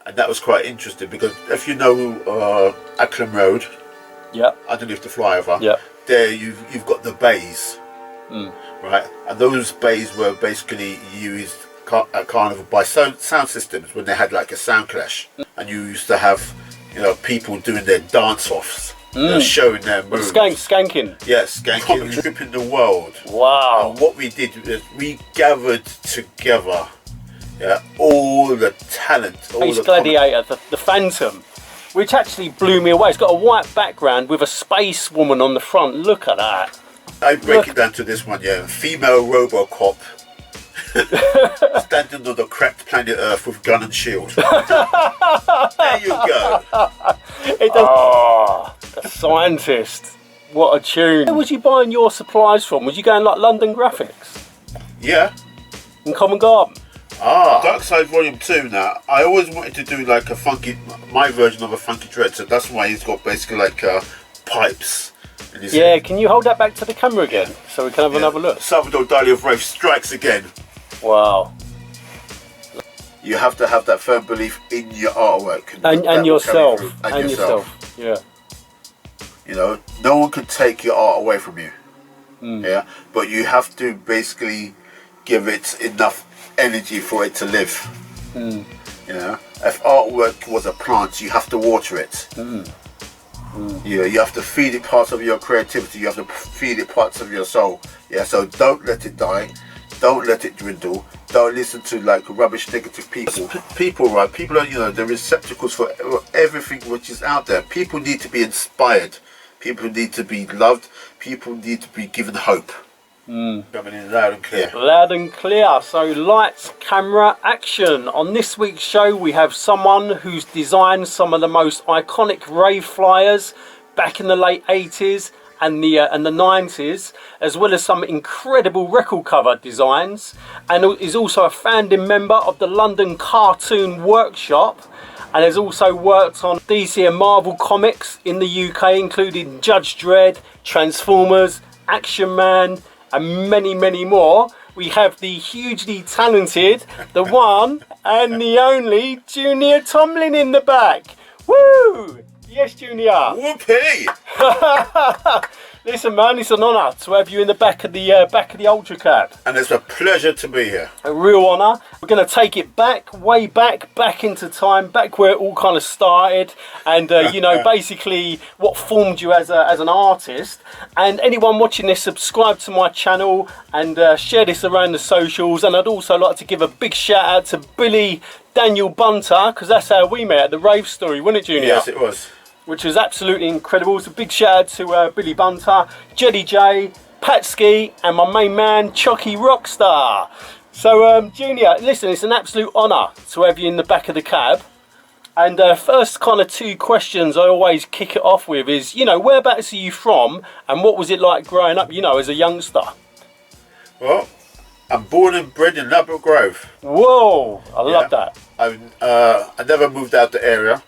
and that was quite interesting because if you know Acklam Road, yeah, underneath the flyover, yeah, there you've got the bays, right? And those bays were basically used at Carnival by sound systems when they had like a sound clash, and you used to have, you know, people doing their dance-offs, showing their moves. Skanking. Yes, skanking, stripping the world. Wow. And what we did is we gathered together, all the talent, all Space Gladiator, the Phantom, which actually blew me away. It's got a white background with a space woman on the front. Look at that. I break it down to this one, female RoboCop standing on the cracked planet Earth with gun and shield. There you go. The scientist. What a tune. Where was you buying your supplies from? Was you going like London Graphics? Yeah. In Covent Garden? Dark Side Volume 2 now. I always wanted to do like my version of a funky dread, so that's why he's got basically like pipes. Yeah, can you hold that back to the camera again so we can have another look? Salvador Dali of Rave strikes again. Wow. You have to have that firm belief in your artwork. And yourself. And yourself. Yeah. You know, no one can take your art away from you. Yeah. But you have to basically give it enough energy for it to live. You know, if artwork was a plant, you have to water it. You have to feed it parts of your creativity. You have to feed it parts of your soul. Yeah, so don't let it die. Don't let it dwindle. Don't listen to like rubbish, negative people. People are, you know, the receptacles for everything which is out there. People need to be inspired. People need to be loved. People need to be given hope. Coming in loud and clear. Loud and clear. So lights, camera, action. On this week's show we have someone who's designed some of the most iconic rave flyers back in the late 80s and the 90s, as well as some incredible record cover designs, and is also a founding member of the London Cartoon Workshop, and has also worked on DC and Marvel comics in the UK, including Judge Dredd, Transformers, Action Man, and many, many more. We have the hugely talented, the one and the only Junior Tomlin in the back. Woo! Yes, Junior. Whoopee! Listen, man, it's an honour to have you in the back of the Ultra Cab. And it's a pleasure to be here. A real honour. We're going to take it back, way back into time, back where it all kind of started, and you know, basically what formed you as an artist. And anyone watching this, subscribe to my channel and share this around the socials. And I'd also like to give a big shout out to Billy Daniel Bunter, because that's how we met at the Rave Story, wasn't it, Junior? Yes, it was. Which was absolutely incredible. So big shout out to Billy Bunter, Jeddy J, Patski, and my main man, Chucky Rockstar. So Junior, listen, it's an absolute honour to have you in the back of the cab. And first kind of two questions I always kick it off with is, you know, whereabouts are you from and what was it like growing up, you know, as a youngster? Well, I'm born and bred in Ladbroke Grove. Whoa, I love that. I never moved out the area,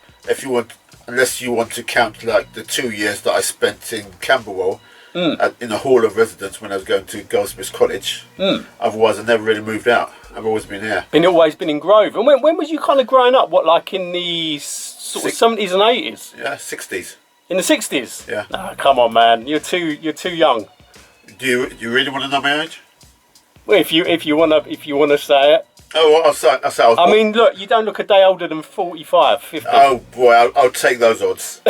unless you want to count like the 2 years that I spent in Camberwell in a hall of residence when I was going to Goldsmiths College. Otherwise, I never really moved out. I've always been here. Always been in Grove. And when was you kind of growing up? What, like in the sort of 70s and 80s? Yeah, 60s. In the 60s? Yeah. Oh, come on, man. You're too young. Do you really want to know my age? Well, if you wanna say it. Oh, I'll say. I mean, look, you don't look a day older than 45, 50. Oh boy, I'll take those odds.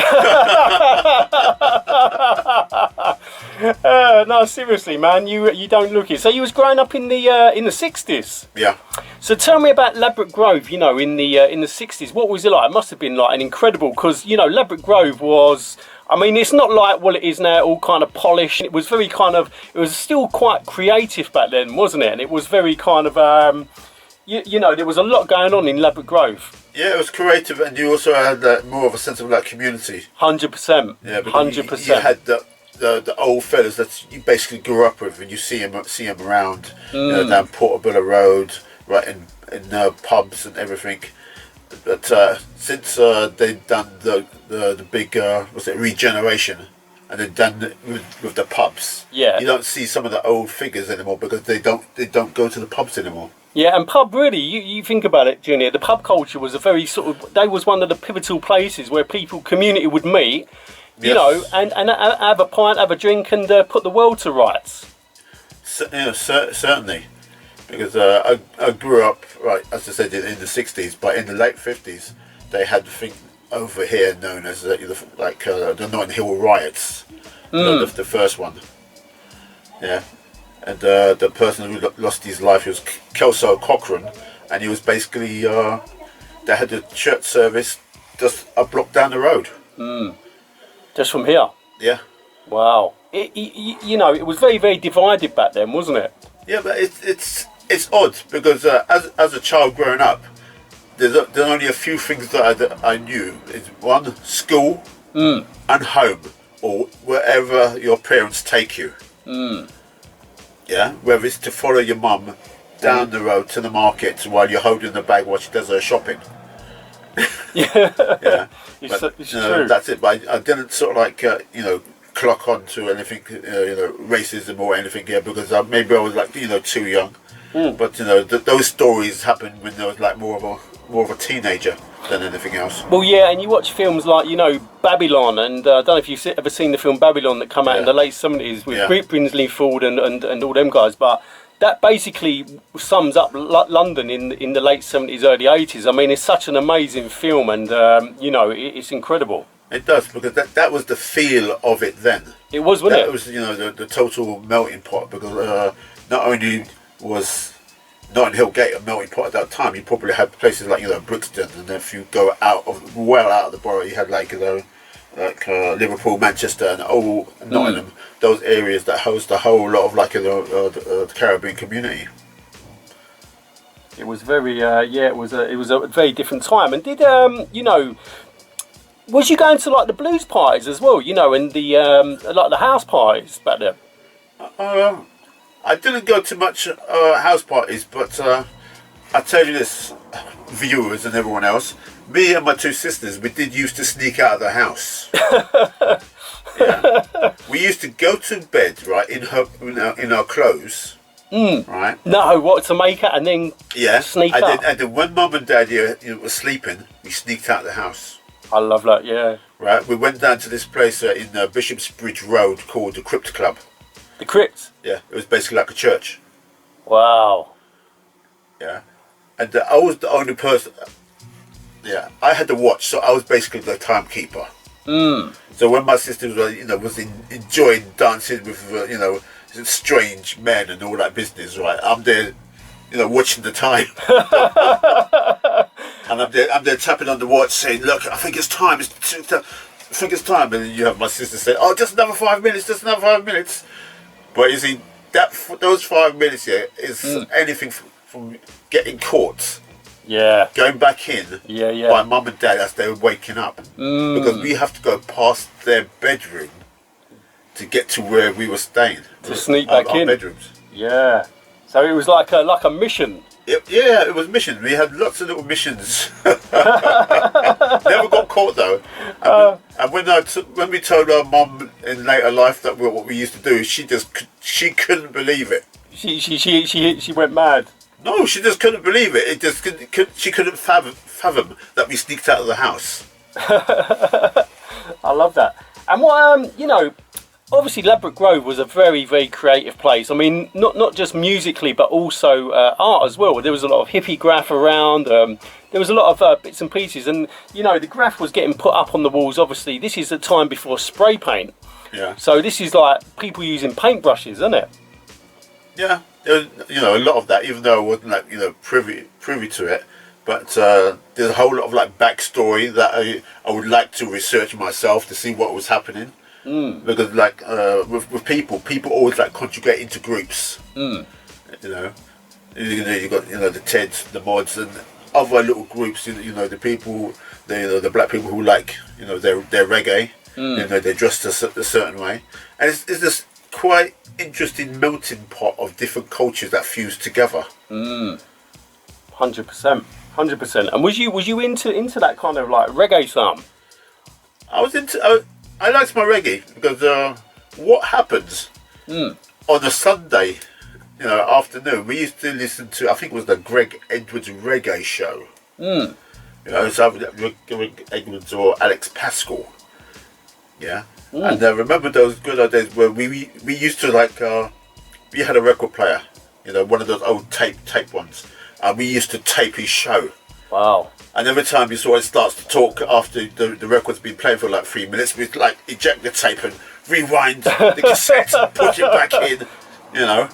No, seriously, man, you don't look it. So you was growing up in the 60s. Yeah. So tell me about Ladbroke Grove. You know, in the 60s, what was it like? It must have been like an incredible, because you know, Ladbroke Grove was. I mean, it's not like what it is now, all kind of polished. It was very kind of. It was still quite creative back then, wasn't it? And it was very kind of. You know, there was a lot going on in Ladbroke Grove. Yeah, it was creative, and you also had more of a sense of like community. 100%. Yeah, 100%. You had the old fellas that you basically grew up with, and you see them around, you know, down Portobello Road, right in pubs and everything. But since they've done the big regeneration, and they've done it with the pubs, yeah, you don't see some of the old figures anymore because they don't go to the pubs anymore. Yeah, and pub, really, you think about it, Junior, the pub culture was a very sort of, they was one of the pivotal places where community would meet, you know, and have a pint, have a drink, and put the world to rights. Certainly. Because I grew up, right, as I said, in the 60s, but in the late 50s, they had the thing over here known as the Notting Hill riots, the first one. Yeah. And the person who lost his life was Kelso Cochrane, and he was basically, they had the church service just a block down the road. Just from here? Yeah. Wow. You know, it was very, very divided back then, wasn't it? Yeah, but it's odd, because as a child growing up, there's only a few things that I knew. It's one, school and home, or wherever your parents take you. Yeah, whether it's to follow your mum down the road to the market while you're holding the bag while she does her shopping. Yeah, it's true. That's it. But I didn't sort of like clock on to anything, racism or anything here, because maybe I was like too young. But those stories happened when I was like more of a teenager than anything else. Well, yeah, and you watch films like Babylon, and I don't know if you've ever seen the film Babylon that come out in the late 70s with Brinsley Ford and all them guys, but that basically sums up London in the late 70s, early 80s. I mean, it's such an amazing film, and it's incredible. It does, because that was the feel of it then. It was, wasn't it? It was the total melting pot, because not only was Notting Hill Gate a melting pot at that time, you probably had places like Brixton, and if you go out of the borough, you had like Liverpool, Manchester, and Nottingham, those areas that host a whole lot of the Caribbean community. It was very it was a very different time. And did was you going to like the blues parties as well? And the like the house parties back there? I didn't go to much house parties, but I tell you this, viewers and everyone else, me and my two sisters, we did used to sneak out of the house. Yeah. We used to go to bed, right, in our clothes, right? No, what, to make it and then sneak up? And then when Mum and Dad were sleeping, we sneaked out of the house. I love that, yeah. Right, we went down to this place in Bishopsbridge Road called the Crypt Club. The Crypt? Yeah, it was basically like a church. Wow. Yeah, and I was the only person. Yeah, I had the watch, so I was basically the timekeeper. So when my sister was enjoying dancing with strange men and all that business, right? I'm there, watching the time, and I'm there tapping on the watch, saying, "Look, I think it's time. I think it's time." And then you have my sister say, "Oh, just another 5 minutes. Just another 5 minutes." But you see, those 5 minutes here is anything from getting caught, going back in by Mum and Dad as they were waking up, because we have to go past their bedroom to get to where we were staying, to sneak back in. Our bedrooms. Yeah, so it was like a mission. Yeah, it was mission. We had lots of little missions. Never got caught though. And when we told our mum in later life that what we used to do, she couldn't believe it. She went mad. No, she just couldn't believe it. She couldn't fathom that we sneaked out of the house. I love that. And what obviously Ladbroke Grove was a very, very creative place. I mean, not just musically, but also art as well. There was a lot of hippie graph around. There was a lot of bits and pieces, and the graph was getting put up on the walls. Obviously, this is the time before spray paint. Yeah. So this is like people using paintbrushes, isn't it? Yeah. There was, a lot of that, even though I wasn't like privy to it. But there's a whole lot of like backstory that I would like to research myself to see what was happening. Because like with people always like conjugate into groups. You got the Teds, the Mods, and other little groups. The people, the black people who like their reggae. They're dressed a certain way, and it's this quite interesting melting pot of different cultures that fuse together. 100%. And was you into that kind of like reggae some? I was into. I liked my reggae because what happens on a Sunday you know, afternoon, we used to listen to, I think it was the Greg Edwards reggae show. You know, so Greg Edwards or Alex Pascal. Yeah. And remember those good old days where we used to like, we had a record player, you know, one of those old tape ones. And we used to tape his show. Wow. And every time you saw it starts to talk after the record's been played for like 3 minutes, we'd like eject the tape and rewind the cassette, put it back in, you know.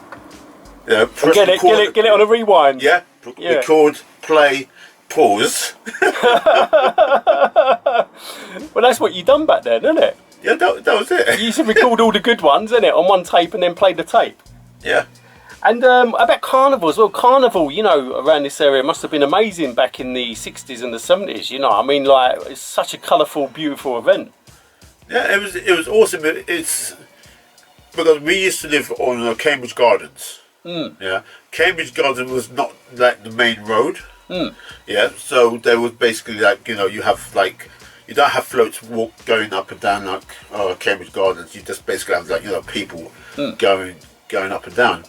Press get it on a rewind. Yeah. Record, play, pause. Well, that's what you done back then, isn't it? Yeah, that was it. You used to record all the good ones, innit, on one tape and then play the tape. Yeah. And about carnival as well. Carnival, you know, around this area must have been amazing back in the 60s and the 70s, you know. I mean, like, it's such a colourful, beautiful event. Yeah, it was awesome. It's because we used to live on Cambridge Gardens. Yeah. Cambridge Gardens was not like the main road. Yeah, so there was basically like, you know, you have like, you don't have floats going up and down like Cambridge Gardens. You just basically have like, you know, people going up and down.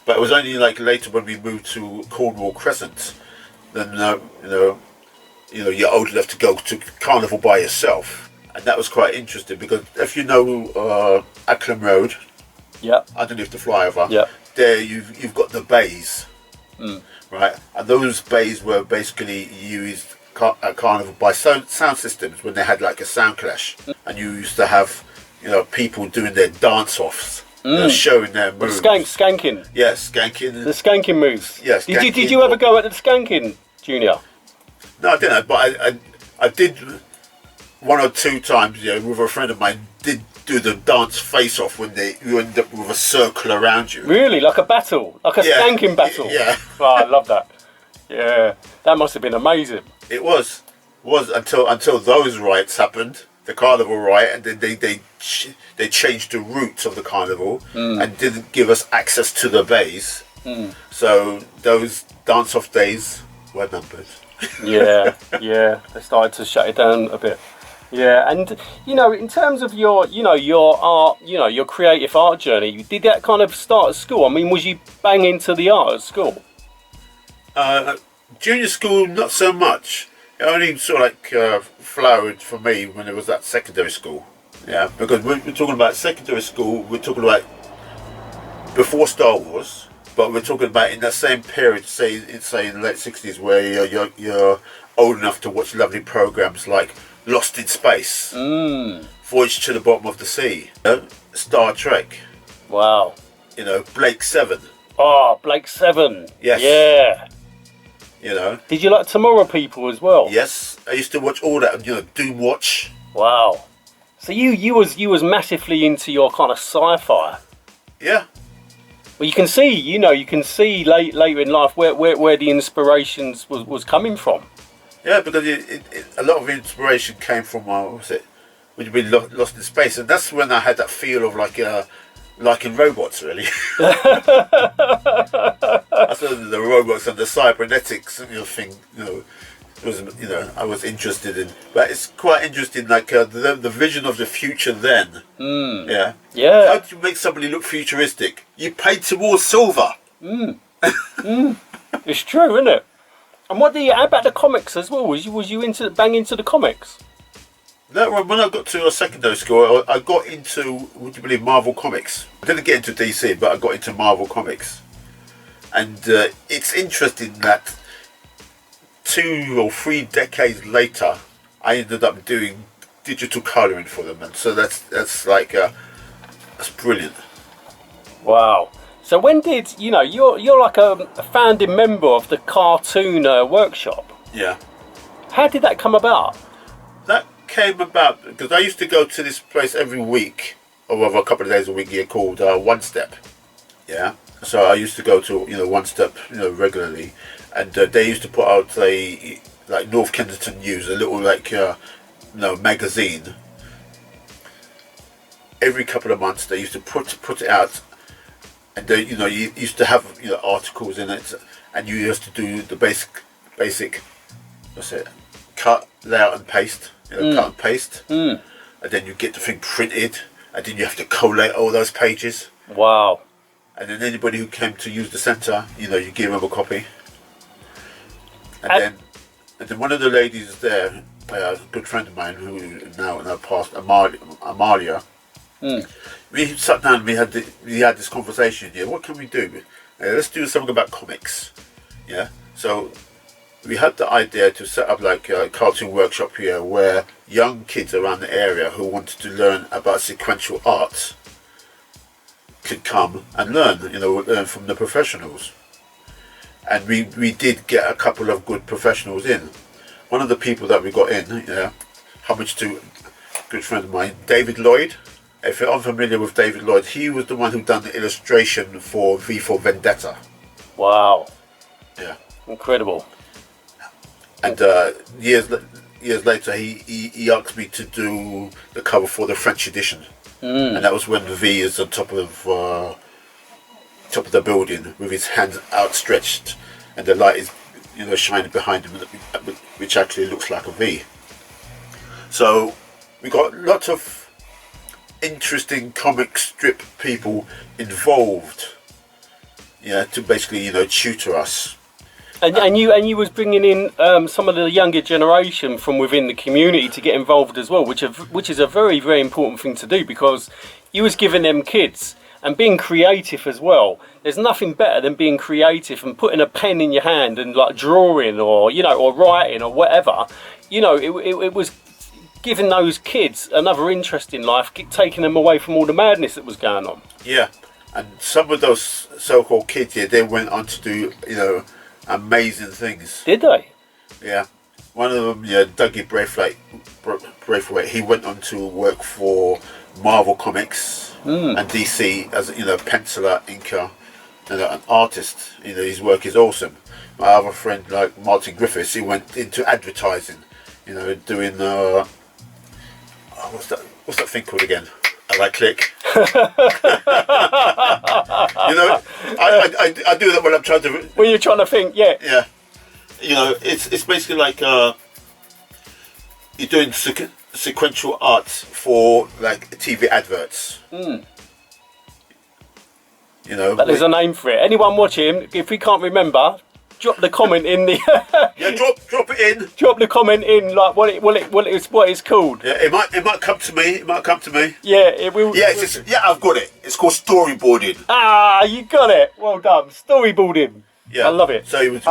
But it was only like later when we moved to Cornwall Crescent, then you're old enough to go to Carnival by yourself, and that was quite interesting because if you know Acklam Road, underneath the flyover, there you've got the bays, right, and those bays were basically used at Carnival by sound systems when they had like a sound clash, and you used to have, you know, people doing their dance offs. Showing their moves. Skanking. Yeah, skanking. The skanking moves. Yes. Yeah, did you ever go at the skanking, Junior? No, I didn't. But I did one or two times. Yeah, with a friend of mine, did do the dance face off when you end up with a circle around you. Really, like a battle, like a skanking battle. Yeah. Oh, I love that. Yeah, that must have been amazing. It was until those riots happened. The carnival riot, and then they changed the route of the carnival and didn't give us access to the bays. So those dance-off days were numbered. Yeah, they started to shut it down a bit. Yeah, and you know, in terms of your art, your creative art journey, did that kind of start at school? I mean, was you bang into the art at school? Junior school, not so much. It only sort of like flowered for me when it was at secondary school. Yeah, because we're talking about secondary school, we're talking about before Star Wars, but we're talking about in that same period, say in the late 60s, where you're old enough to watch lovely programs like Lost in Space, Voyage to the Bottom of the Sea, Star Trek. Wow. You know, Blake 7. Oh, Blake 7. Yes. Yeah. You know. Did you like Tomorrow People as well? Yes, I used to watch all that. You know, Doom Watch. Wow. So you was massively into your kind of sci-fi. Yeah. Well, you can see later in life where the inspirations was coming from. Yeah, because a lot of inspiration came from what would you be Lost in Space, and that's when I had that feel of like in robots, really. That's the robots and the cybernetics thing, I was interested in. But it's quite interesting, like the vision of the future then. Yeah. How do you make somebody look futuristic? You paint towards silver. It's true, isn't it? And how about the comics as well? Was you into the comics? No, when I got to secondary school, I got into, would you believe, Marvel Comics. I didn't get into DC, but I got into Marvel Comics. And it's interesting that 2 or 3 decades later, I ended up doing digital colouring for them, and so that's brilliant. Wow. So when did you're like a founding member of the cartoon workshop? Yeah. How did that come about? That came about because I used to go to this place every week, or a couple of days a week here, called One Step. Yeah. So I used to go to One Step regularly, and they used to put out like North Kensington News, a little magazine. Every couple of months they used to put it out, and they, you used to have articles in it, and you used to do the basic cut, layout and paste, cut and paste, and then you get the thing printed, and then you have to collate all those pages. Wow. and then anybody who came to use the centre, you know, you give them a copy. And then one of the ladies there, a good friend of mine who now passed, Amalia. We sat down. We had this conversation. Yeah, what can we do? Let's do something about comics. Yeah. So we had the idea to set up like a cartoon workshop here, where young kids around the area who wanted to learn about sequential art could come and learn. You know, learn from the professionals. And we did get a couple of good professionals in. One of the people that we got in, homage to a good friend of mine, David Lloyd. If you're unfamiliar with David Lloyd, he was the one who done the illustration for V for Vendetta. Wow. Yeah. Incredible. And years later, he asked me to do the cover for the French edition. And that was when the V is on top of the building with his hands outstretched, and the light is, you know, shining behind him, which actually looks like a V. So we got lots of interesting comic strip people involved, to basically, you know, tutor us. And you was bringing in some of the younger generation from within the community to get involved as well, which is a very, very important thing to do, because you was giving them kids and being creative as well. There's nothing better than being creative and putting a pen in your hand and like drawing or, you know, or writing or whatever. You know, it was giving those kids another interest in life, taking them away from all the madness that was going on. Yeah, and some of those so-called kids here, they went on to do, you know, amazing things. Did they? Yeah. One of them, Dougie Braithwaite, he went on to work for Marvel Comics and DC as, you know, penciler, inker, and an artist. You know, his work is awesome. My other friend, like Martin Griffiths, he went into advertising, you know, doing what's that thing called again? I like click. You know, I do that when I'm trying to. When you're trying to think, yeah. Yeah. You know, it's basically like you're doing sequential art for like TV adverts. You know, but there's a name for it. Anyone watching, if we can't remember, drop the comment in the. Yeah, drop it in. Drop the comment in, like what it's called. Yeah, it might come to me. It might come to me. Yeah, it will. Yeah, I've got it. It's called storyboarding. Ah, you got it. Well done. Storyboarding. Yeah, I love it. So he was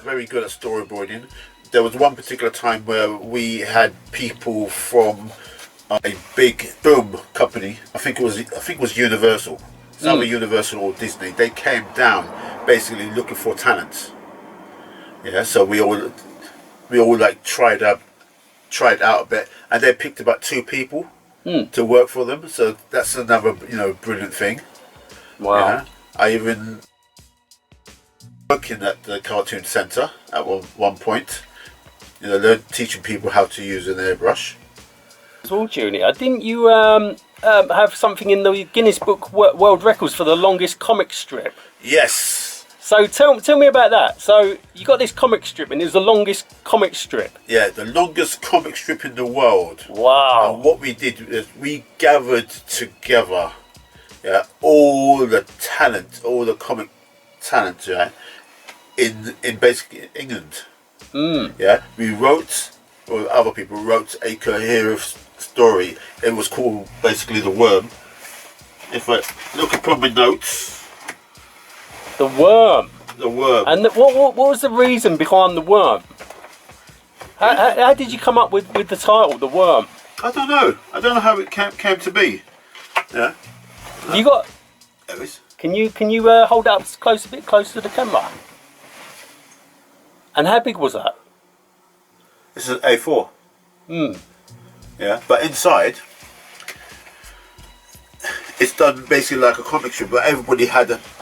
very good at storyboarding. There was one particular time where we had people from a big film company. I think it was Universal. It's either Universal or Disney. They came down basically looking for talent. Yeah, so we all like tried out a bit, and they picked about 2 people to work for them. So that's another, you know, brilliant thing. Wow. Yeah? I even working at the cartoon centre at one point. You know, teaching people how to use an airbrush. Well, Junior, didn't you have something in the Guinness Book World Records for the longest comic strip? Yes. So tell me about that. So you got this comic strip, and it was the longest comic strip. Yeah, the longest comic strip in the world. Wow. And what we did is we gathered together, all the talent, all the comic talent, in basically England. Yeah, we wrote, or other people wrote, a coherent story. It was called basically The Worm. If I look upon my notes. The Worm. The Worm. And what was the reason behind The Worm? How did you come up with the title, The Worm? I don't know. I don't know how it came to be. Yeah. You got. There is. Can you hold it up a bit closer to the camera? And how big was that? This is A4. Yeah, but inside it's done basically like a comic strip, but everybody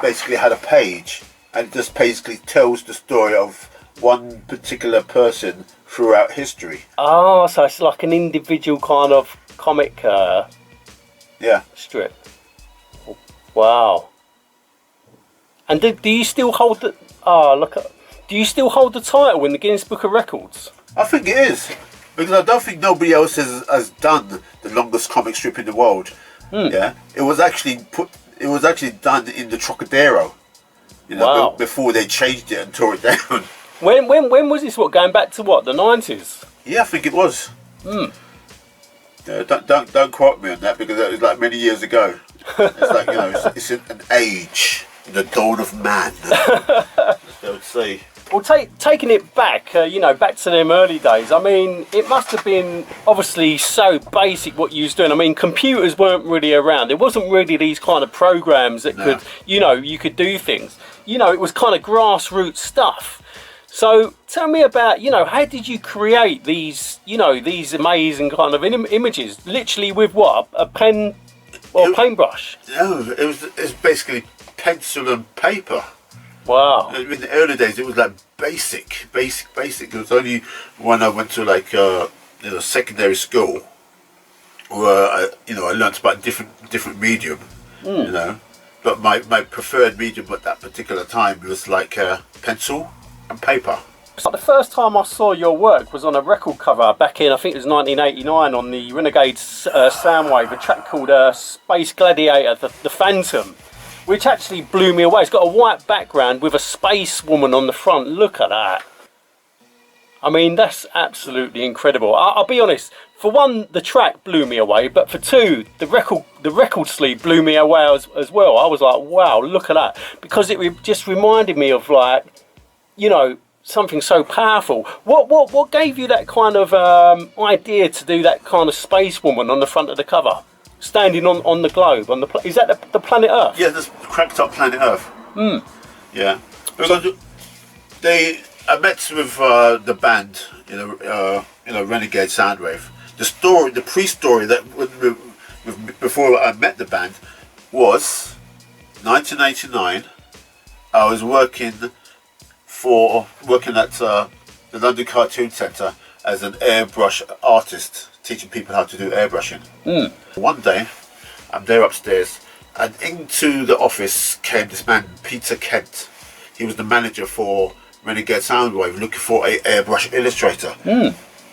basically had a page, and it just basically tells the story of one particular person throughout history. Oh, so it's like an individual kind of comic strip. Wow. And do you still hold the? Do you still hold the title in the Guinness Book of Records? I think it is, because I don't think nobody else has done the longest comic strip in the world. Yeah, it was actually It was actually done in the Trocadero. You know, Wow. before they changed it and tore it down. When was this? What, going back to what, the 90s? Yeah, I think it was. Hmm. Don't quote me on that, because that was like many years ago. It's like, you know, it's an age, the dawn of man. They would say. Well, taking it back, you know, back to them early days. I mean, it must have been obviously so basic what you was doing. I mean, computers weren't really around. There wasn't really these kind of programs that could, you know, you could do things. You know, it was kind of grassroots stuff. So tell me about, you know, how did you create these, you know, these amazing kind of images? Literally with what, a pen or a paintbrush? No, it was basically pencil and paper. Wow. In the early days, it was like basic. It was only when I went to like you know, secondary school, where you know, I learnt about different medium. You know, but my preferred medium at that particular time was like pencil and paper. So the first time I saw your work was on a record cover back in, I think it was 1989, on the Renegade Soundwave, a track called Space Gladiator, the Phantom, which actually blew me away. It's got a white background with a space woman on the front. Look at that. I mean, that's absolutely incredible. I'll be honest, for one, the track blew me away, but for two, the record sleeve blew me away as well. I was like, wow, look at that. Because it just reminded me of, like, you know, something so powerful. What gave you that kind of idea to do that kind of space woman on the front of the cover, standing on the globe, is that the planet Earth? Yeah, this cracked up planet Earth. Yeah, because I met with the band, you know, Renegade Soundwave. The pre-story that before I met the band was 1989. I was working at the London Cartoon Centre as an airbrush artist, teaching people how to do airbrushing. One day, I'm there upstairs, and into the office came this man, Peter Kent. He was the manager for Renegade Soundwave, looking for a airbrush illustrator.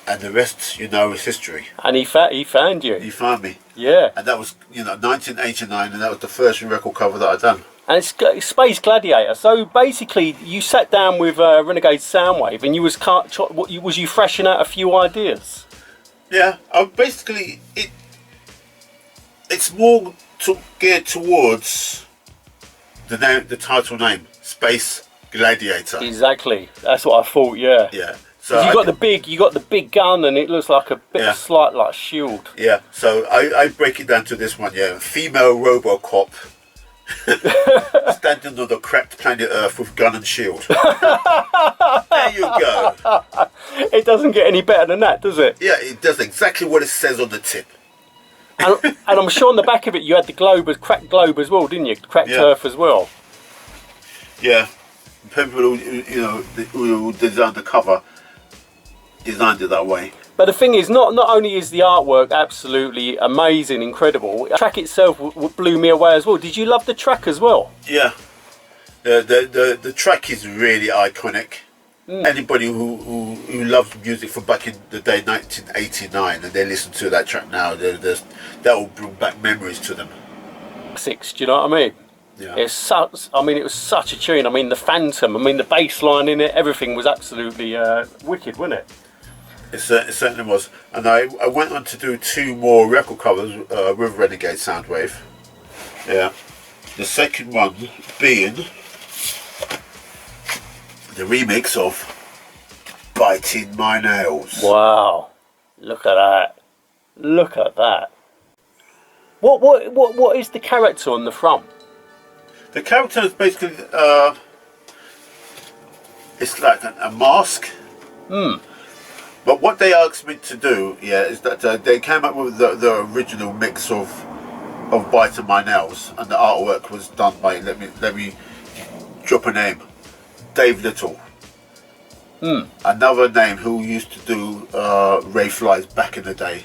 And the rest, you know, is history. And he found you. He found me. Yeah. And that was, you know, 1989, and that was the first record cover that I'd done. And it's Space Gladiator. So basically, you sat down with Renegade Soundwave, and you was you freshing out a few ideas. Yeah, basically it's more geared towards the title name, Space Gladiator. Exactly. That's what I thought. Yeah. Yeah. So you got the big gun, and it looks like a bit of slight like shield. Yeah. So I break it down to this one. Yeah, female RoboCop. Standing on the cracked planet Earth with gun and shield. There you go. It doesn't get any better than that, does it? Yeah, it does exactly what it says on the tip. And I'm sure on the back of it you had the cracked globe as well, didn't you? Cracked Earth as well. Yeah, people who designed the cover designed it that way. But the thing is, not only is the artwork absolutely amazing, incredible, the track itself blew me away as well. Did you love the track as well? Yeah, the track is really iconic. Anybody who loves music from back in the day, 1989, and they listen to that track now, that will bring back memories to them. Classics, do you know what I mean? Yeah. It was such a tune. I mean, the Phantom, I mean, the bass line in it, everything was absolutely wicked, wasn't it? It certainly was. And I went on to do 2 more record covers with Renegade Soundwave. Yeah. The second one being the remix of Biting My Nails. Wow. Look at that. Look at that. What is the character on the front? The character is basically it's like a mask. But what they asked me to do, is that they came up with the original mix of Biting My Nails, and the artwork was done by, let me drop a name, Dave Little. Another name who used to do Rave flies back in the day,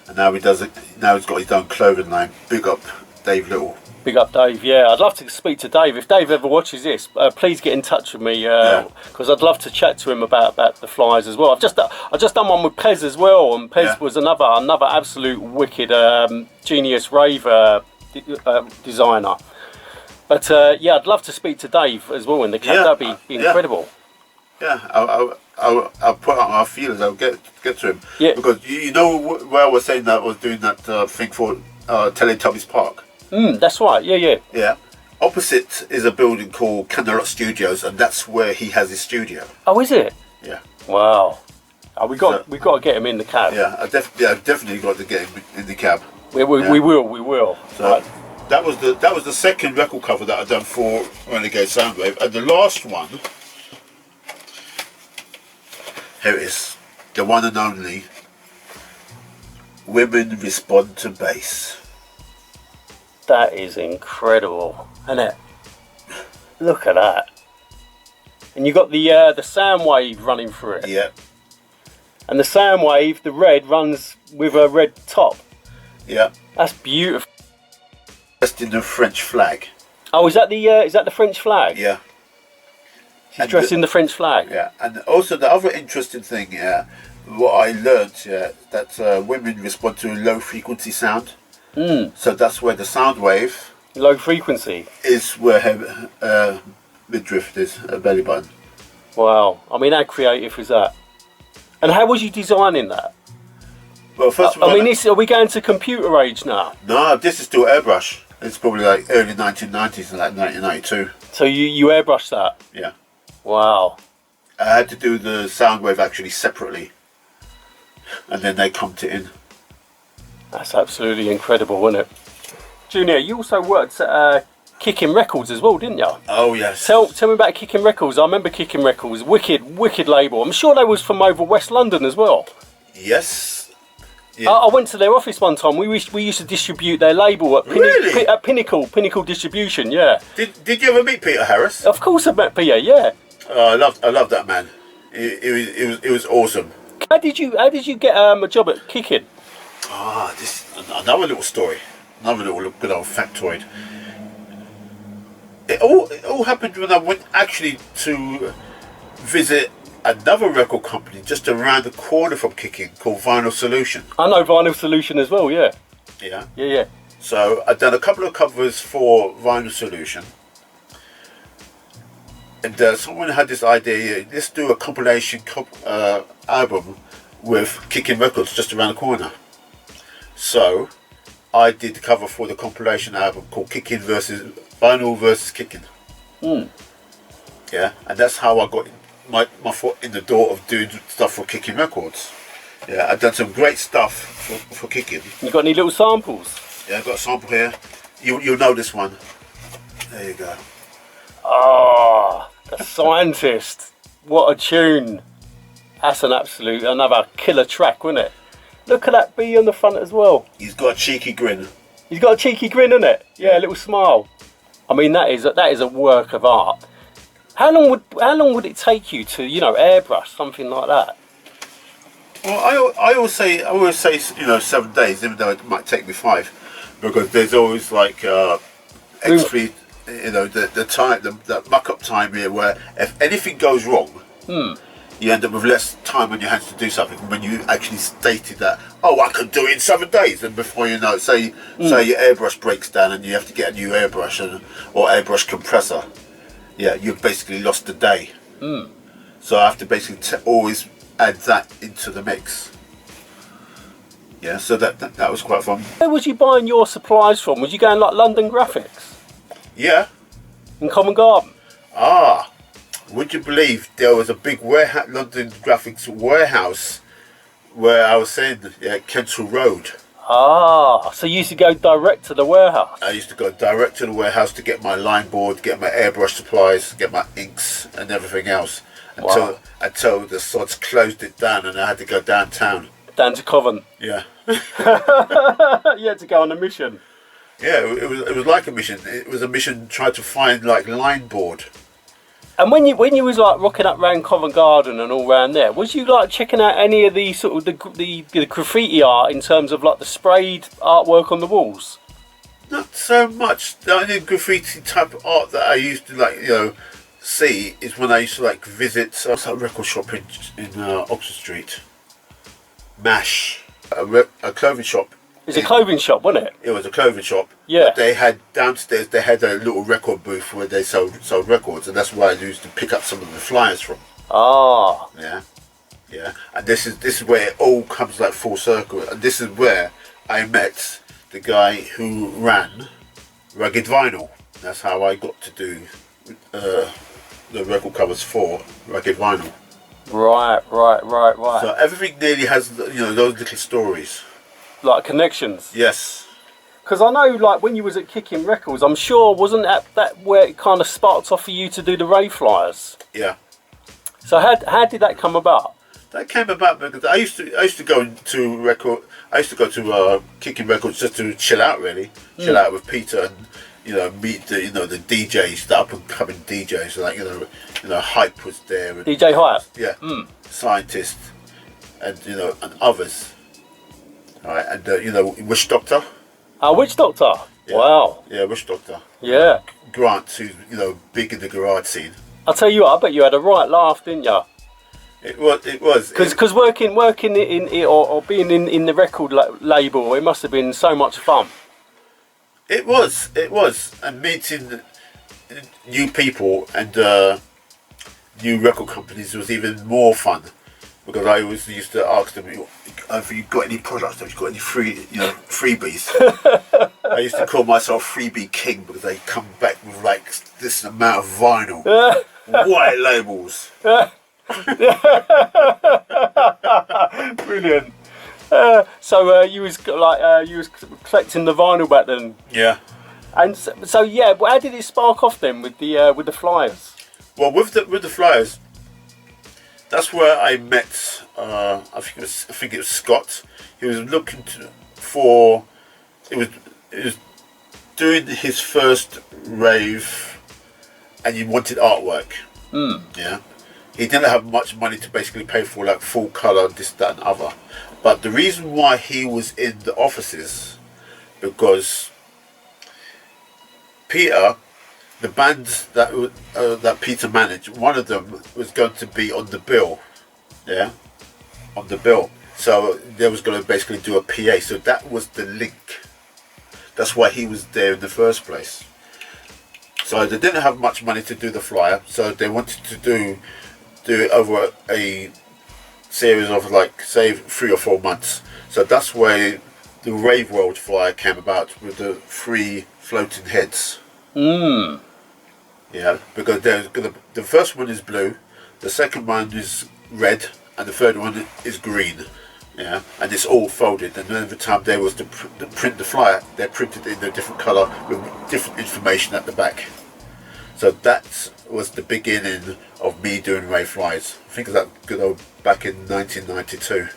and now he does it. Now he's got his own clothing line. Big up Dave Little. Big up Dave, yeah. I'd love to speak to Dave. If Dave ever watches this, please get in touch with me, because I'd love to chat to him about the flies as well. I've just done one with Pez as well, and Pez was another absolute wicked genius rave designer. But yeah, I'd love to speak to Dave as well in the cab. That'd be incredible. Yeah, I'll put out my feelers. I'll get to him. Yeah. Because you know where I was saying that I was doing that thing for Teletubbies Park. That's right. Yeah. Yeah. Opposite is a building called Candelot Studios, and that's where he has his studio. Oh, is it? Yeah. Wow. Oh, we got to get him in the cab. Yeah, I've definitely got to get him in the cab. We will. So Right. that was the second record cover that I've done for Renegade Soundwave, and the last one. Here it is, the one and only. Women Respond to Bass. That is incredible, isn't it? Look at that. And you got the sound wave running through it. Yeah. And the sound wave, the red, runs with a red top. Yeah. That's beautiful. Dressed in the French flag. Oh, is that the French flag? Yeah. She's dressed in the French flag. Yeah, and also the other interesting thing, what I learned, that women respond to low frequency sound. So that's where the sound wave. Low frequency. Is where her midriff is, her belly button. Wow. I mean, how creative is that? And how was you designing that? Well, first of all, I mean, are we going to computer age now? No, this is still airbrush. It's probably like early 1990s and like 1992. So you airbrushed that? Yeah. Wow. I had to do the sound wave actually separately, and then they comped it in. That's absolutely incredible, isn't it? Junior, you also worked at Kicking Records as well, didn't you? Oh yes. Tell me about Kicking Records. I remember Kicking Records. Wicked label. I'm sure they was from over West London as well. Yes. Yeah. I went to their office one time. We used to distribute their label at, Really? At Pinnacle Distribution. Yeah. Did you ever meet Peter Harris? Of course I met Peter. Yeah. I love that man. It was awesome. How did you get a job at Kicking? This another little story, another little good old factoid. It all happened when I went actually to visit another record company just around the corner from Kicking called Vinyl Solution. I know Vinyl Solution as well. Yeah. Yeah. Yeah. So I've done a couple of covers for Vinyl Solution. And someone had this idea, let's do a compilation album with Kicking Records just around the corner. So I did the cover for the compilation album called Vinyl versus Kicking. Yeah, and that's how I got my foot in the door of doing stuff for Kicking Records. Yeah, I've done some great stuff for Kicking. You got any little samples? Yeah, I've got a sample here. You'll know this one. There you go. Ah, The Scientist. What a tune. That's another killer track, wasn't it? Look at that B on the front as well. He's got a cheeky grin. He's got a cheeky grin, isn't it? Yeah, a little smile. I mean, that is a work of art. How long would it take you to, airbrush something like that? Well, I always say 7 days, even though it might take me 5, because there's always like extra, the time, the muck-up time here, where if anything goes wrong, you end up with less time on your hands to do something. When you actually stated that, I could do it in 7 days, and before you know it, say your airbrush breaks down and you have to get a new airbrush or airbrush compressor, you've basically lost the day. So I have to basically always add that into the mix. Yeah, so that was quite fun. Where was you buying your supplies from? Was you going like London Graphics? Yeah. In Covent Garden? Would you believe there was a big London Graphics warehouse where I was saying, Kensal Road. So you used to go direct to the warehouse? I used to go direct to the warehouse to get my line board, get my airbrush supplies, get my inks and everything else. Until the sods closed it down and I had to go downtown. Down to Covent? Yeah. You had to go on a mission? Yeah, it was like a mission. It was a mission trying to find like line board. And when you was like rocking up around Covent Garden and all round there, was you like checking out any of the sort of the graffiti art in terms of like the sprayed artwork on the walls? Not so much. The only graffiti type of art that I used to see is when I used to visit that record shop in Oxford Street, MASH, a clothing shop It's a clothing shop, wasn't it? It was a clothing shop. Yeah. But they had downstairs. They had a little record booth where they sold records, and that's where I used to pick up some of the flyers from. Ah. Yeah, yeah. And this is where it all comes like full circle. And this is where I met the guy who ran Rugged Vinyl. That's how I got to do the record covers for Rugged Vinyl. Right. So everything nearly has, those little stories. Like connections. Yes. Because I know, like, when you was at Kicking Records, I'm sure, wasn't that where it kind of sparked off for you to do the rave flyers? Yeah. So how did that come about? That came about because I used to go to Kicking Records just to chill out, really, chill out with Peter, and meet the the DJs, the up and coming DJs, like Hype was there, and, DJ Hype. yeah, Scientist, and and others. All right, and Wish Doctor. Witch Doctor. Yeah. Wow. Yeah, Wish Doctor. Yeah. Grant, who's big in the garage scene. I'll tell you what, I bet you had a right laugh, didn't you? It was. Because working in it or being in the record label, it must have been so much fun. It was, and meeting new people and new record companies was even more fun, because I always used to ask them, "Have you got any products? Have you got any freebies?" I used to call myself Freebie King because they come back with like this amount of vinyl, white labels. Brilliant. So you was collecting the vinyl back then. Yeah. And so yeah, but how did it spark off then with the flyers? Well, with the flyers, that's where I met. I think it was Scott. He was looking for. It was doing his first rave, and he wanted artwork. Yeah. He didn't have much money to basically pay for like full colour, this, that, and other. But the reason why he was in the offices, because Peter, the bands that Peter managed, one of them was going to be on the bill, yeah, on the bill. So they was going to basically do a PA. So that was the link. That's why he was there in the first place. So they didn't have much money to do the flyer. So they wanted to do it over a series of like say 3 or 4 months. So that's where the Rave World flyer came about, with the 3 floating heads. Yeah, because the first one is blue, the second one is red, and the third one is green. Yeah, and it's all folded, and then every time there was to print the flyer, they printed it in a different colour with different information at the back. So that was the beginning of me doing rave flyers. I think it was that good old back in 1992.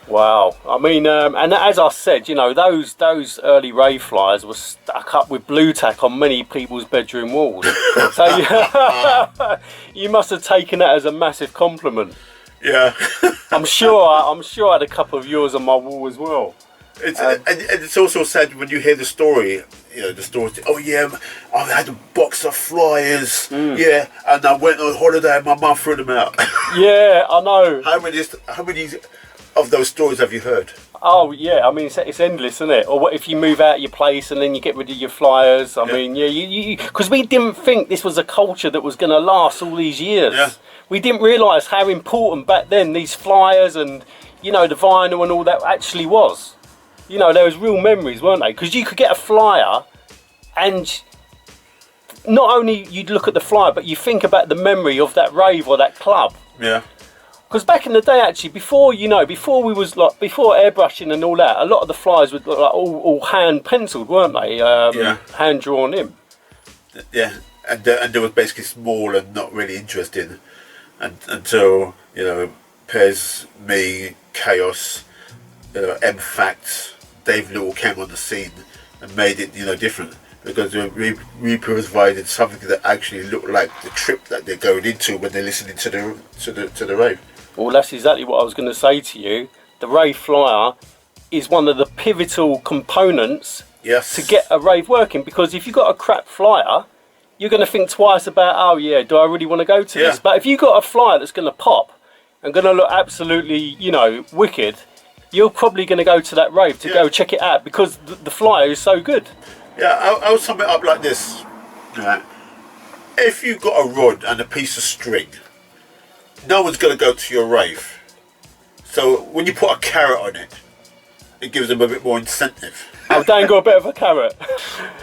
Wow. I mean, and as I said, those early rave flyers were stuck up with blue tack on many people's bedroom walls. So you must have taken that as a massive compliment. Yeah. I'm sure I had a couple of yours on my wall as well. And it's also sad when you hear the story. The story. Oh yeah, I had a box of flyers. Yeah, and I went on holiday and my mum threw them out. Yeah, I know. How many of those stories have you heard? Oh yeah, I mean it's endless, isn't it? Or what if you move out of your place and then you get rid of your flyers? I mean, yeah, because we didn't think this was a culture that was going to last all these years. Yeah. We didn't realise how important back then these flyers and the vinyl and all that actually was. There was real memories, weren't they? Because you could get a flyer, and not only you'd look at the flyer, but you think about the memory of that rave or that club. Yeah. Because back in the day, actually, before airbrushing and all that, a lot of the flyers were like all hand penciled, weren't they? Hand drawn in. Yeah, and they were basically small and not really interesting, until Pez, me, Chaos, M-Fact, Dave Little came on the scene and made it different, because we provided something that actually looked like the trip that they're going into when they're listening to the rave. Well, that's exactly what I was going to say to you. The rave flyer is one of the pivotal components to get a rave working, because if you've got a crap flyer, you're going to think twice about, oh yeah, do I really want to go to this? But if you've got a flyer that's going to pop and going to look absolutely, wicked, you're probably going to go to that rave to go check it out because the flyer is so good. Yeah, I'll sum it up like this. Right. If you've got a rod and a piece of string, no one's going to go to your rave. So when you put a carrot on it, it gives them a bit more incentive. I'll dangle a bit of a carrot.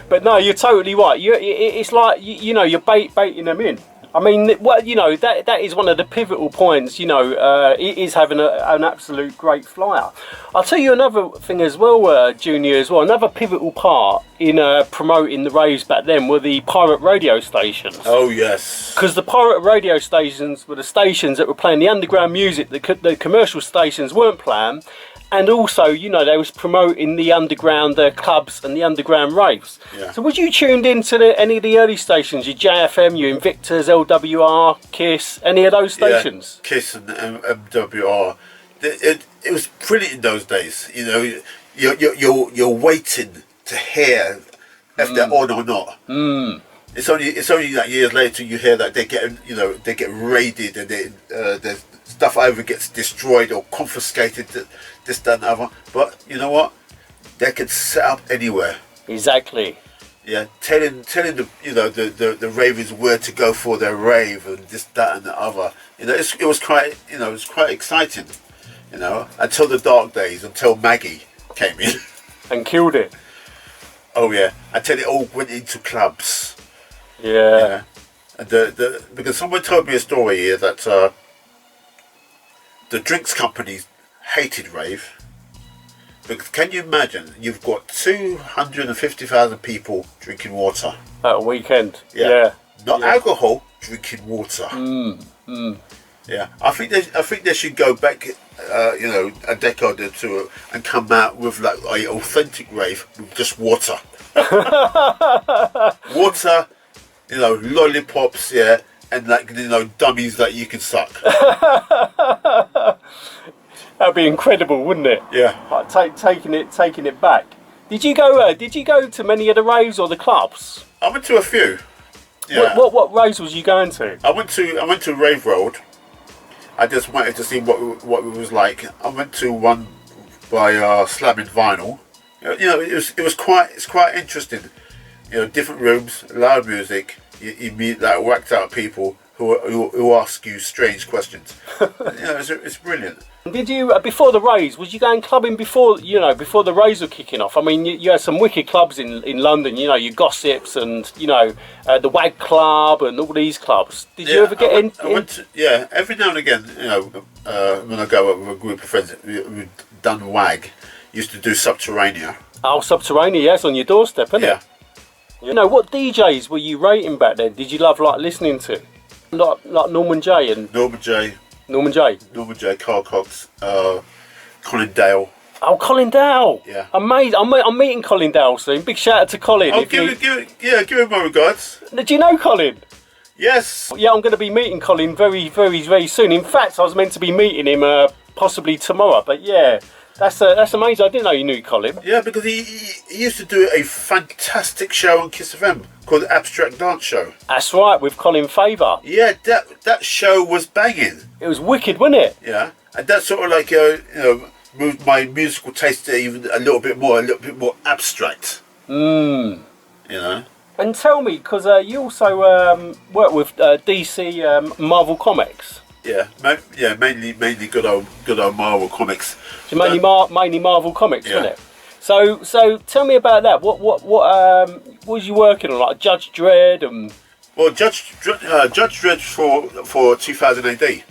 But no, you're totally right. It's like, you know, you're baiting them in. I mean, well, you know, that is one of the pivotal points, you know, it is having an absolute great flyer. I'll tell you another thing as well, Junior, as well. Another pivotal part in promoting the raves back then were the pirate radio stations. Oh, yes. Because the pirate radio stations were the stations that were playing the underground music that the commercial stations weren't playing. And also, you know, they was promoting the underground clubs and the underground raves. Yeah. So was you tuned into any of the early stations, your JFM, your Invictus, LWR, KISS, any of those stations? Yeah, KISS and MWR. It was brilliant in those days. You know, you're waiting to hear if they're on or not. Mm. It's only that years later you hear that they get raided and their stuff either gets destroyed or confiscated. This, that, and the other. But you know what? They can set up anywhere. Exactly. Yeah, telling the ravers where to go for their rave and this, that, and the other. You know, it was quite exciting. You know, until the dark days, until Maggie came in and killed it. Oh yeah, until it all went into clubs. Yeah. And because someone told me a story here that the drinks companies hated rave. Because can you imagine, you've got 250,000 people drinking water at a weekend. Yeah. Not alcohol, drinking water. Yeah, I think they should go back, a decade or two and come out with like an authentic rave with just water. Water, lollipops, and dummies that you can suck. That'd be incredible, wouldn't it? Yeah. Like taking it back. Did you go to many of the raves or the clubs? I went to a few. Yeah. What raves was you going to? I went to Rave Road. I just wanted to see what it was like. I went to one by Slamming Vinyl. It's quite interesting. Different rooms, loud music. You meet whacked out people who ask you strange questions. It's brilliant. Did you before the raves? Was you going clubbing before the raves were kicking off? I mean, you had some wicked clubs in London. Your Gossips and the Wag Club and all these clubs. Did you ever get in? I went to, every now and again. When I go out with a group of friends, we've done Wag. Used to do Subterranea. Oh, Subterranea, yes, on your doorstep, isn't it? What DJs were you rating back then? Did you love listening to? Like Norman J and Norman J, Carl Cox, Colin Dale. Oh, Colin Dale. Yeah. Amazing. I'm meeting Colin Dale soon. Big shout out to Colin. Oh, give him my regards. Do you know Colin? Yes. Yeah, I'm going to be meeting Colin very, very, very soon. In fact, I was meant to be meeting him possibly tomorrow. But yeah, that's amazing. I didn't know you knew Colin. Yeah, because he used to do a fantastic show on Kiss FM called the Abstract Dance Show. That's right, with Colin Favour. Yeah, that show was banging. It was wicked, wasn't it? Yeah, and that sort of moved my musical taste to even a little bit more abstract. Mm. And tell me, because you also work with DC Marvel Comics. Yeah, mainly good old Marvel Comics. So mainly Marvel Comics, wasn't it? So tell me about that. What was you working on, like Judge Dredd and? Well, Judge Dredd for 2000 AD.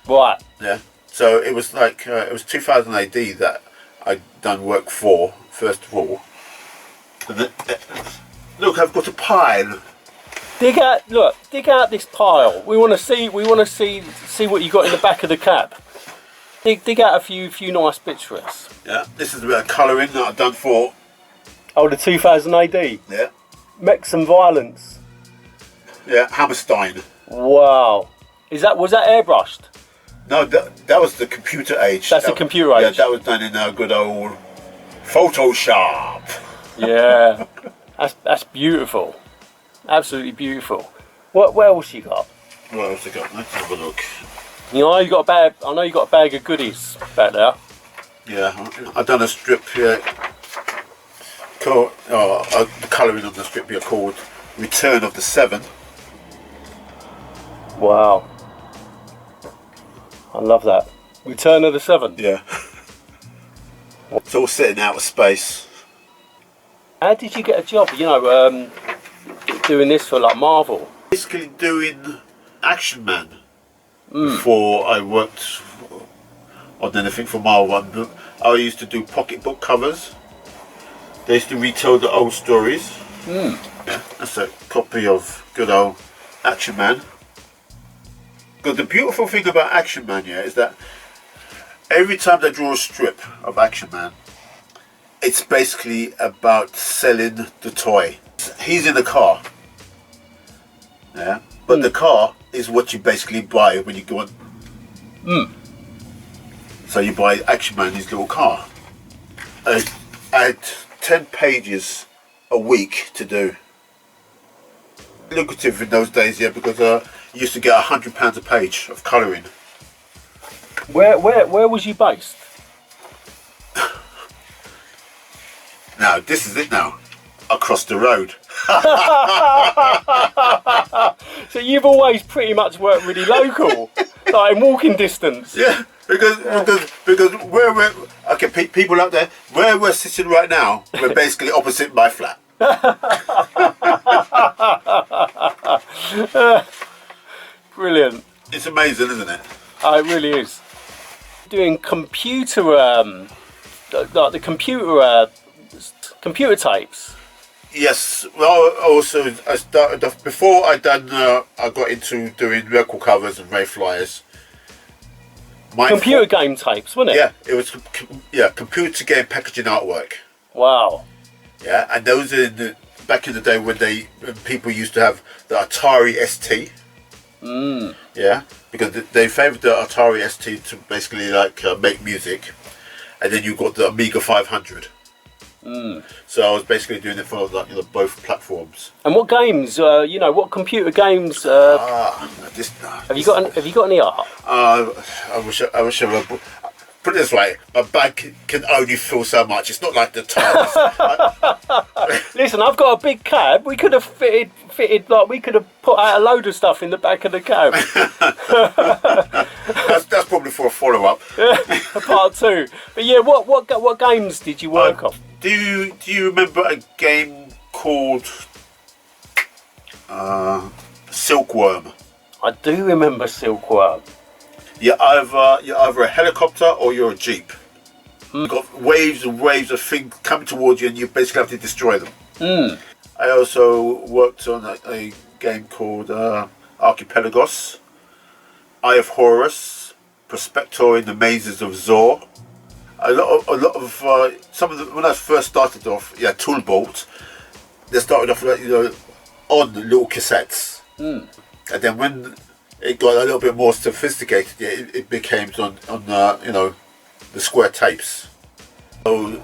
Right. Yeah. So it was like it was 2000 AD that I'd done work for first of all. And look, I've got a pile. Dig out this pile. We want to see what you got in the back of the cab. Dig out a few nice bits for us. Yeah, this is a bit of colouring that I've done for. Oh, the 2000 AD. Yeah. Mechs and Violence. Yeah, Hammerstein. Wow. Was that airbrushed? No, that was the computer age. That's the computer age. Yeah, that was done in a good old Photoshop. Yeah, that's beautiful. Absolutely beautiful. What else you got? What else you got? Let's have a look. I know you got a bag of goodies back there. Yeah, I've done a strip here. The colouring on the strip here called Return of the Seven. Wow. I love that. Return of the Seven. Yeah. It's all set in outer space. How did you get a job, you know, doing this for like Marvel? Basically doing Action Man before I worked on anything for Marvel. I used to do pocketbook covers. They used to retell the old stories. Yeah, that's a copy of good old Action Man. Because the beautiful thing about Action Man, yeah, is that every time they draw a strip of Action Man, it's basically about selling the toy. He's in a car, yeah, but the car is what you basically buy when you go on. So you buy Action Man, his little car. I had 10 pages a week to do. Lucrative in those days, yeah, because you used to get £100 a page of colouring. Where was you based? Now, this is it now. Across the road. So you've always pretty much worked really local, like in walking distance. Yeah, because where we're, okay, people out there, where we're sitting right now, we're basically opposite my flat. Brilliant. It's amazing, isn't it? Oh, it really is. Doing computer, like the computer tapes. Yes. Well, also I started off before I got into doing record covers and Rave flyers. Computer game tapes, wasn't it? Yeah, it was. Yeah, computer game packaging artwork. Wow. Yeah, and those are back in the day when people used to have the Atari ST. Yeah, because they favoured the Atari ST to basically like make music, and then you got the Amiga 500. So I was basically doing it for like, both platforms. And what games? What computer games? Have you got any art? I wish I would. Put it this way, my bag can only fill so much. It's not like the TARDIS. Listen, I've got a big cab. We could have fitted like we could have put out a load of stuff in the back of the cab. that's probably for a follow-up. Part 2. But yeah, what games did you work on? Do you remember a game called Silkworm? I do remember Silkworm. You're either a helicopter or you're a jeep. You've got waves and waves of things coming towards you, and you basically have to destroy them. I also worked on a game called Archipelagos, Eye of Horus, Prospector in the Mazes of Zor. A lot of some of the, when I first started off, Toolbolt. They started off on little cassettes, and then when it got a little bit more sophisticated, it became on the square tapes. So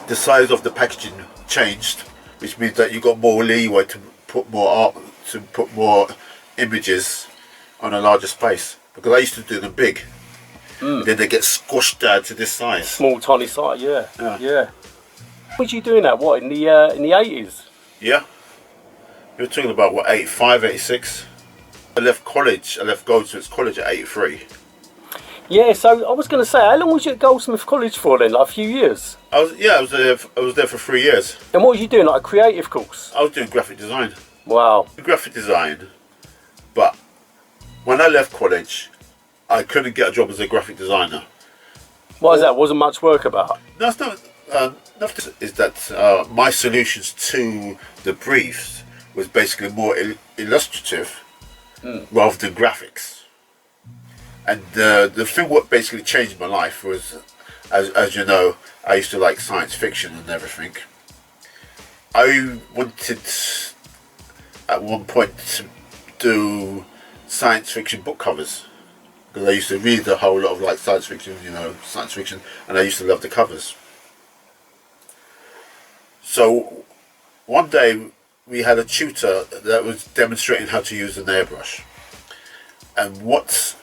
the size of the packaging changed, which means that you got more leeway to put more art, to put more images on a larger space. Because I used to do them big, then they get squashed down to this size. Small, tiny size, yeah. Was you doing that? What in the 80s? Yeah, you're talking about what, 85, 86. I left Goldsmiths College at 83. Yeah, so I was going to say, how long was you at Goldsmiths College for then? Like a few years? I was there for 3 years. And what were you doing? Like a creative course? I was doing graphic design. Wow. Graphic design, but when I left college, I couldn't get a job as a graphic designer. Why is that? Wasn't much work about? No, it's not. Nothing is that my solutions to the briefs was basically more illustrative rather than graphics. And the thing what basically changed my life was, as you know, I used to like science fiction and everything. I wanted at one point to do science fiction book covers, because I used to read a whole lot of like science fiction, and I used to love the covers. So one day we had a tutor that was demonstrating how to use an airbrush, and what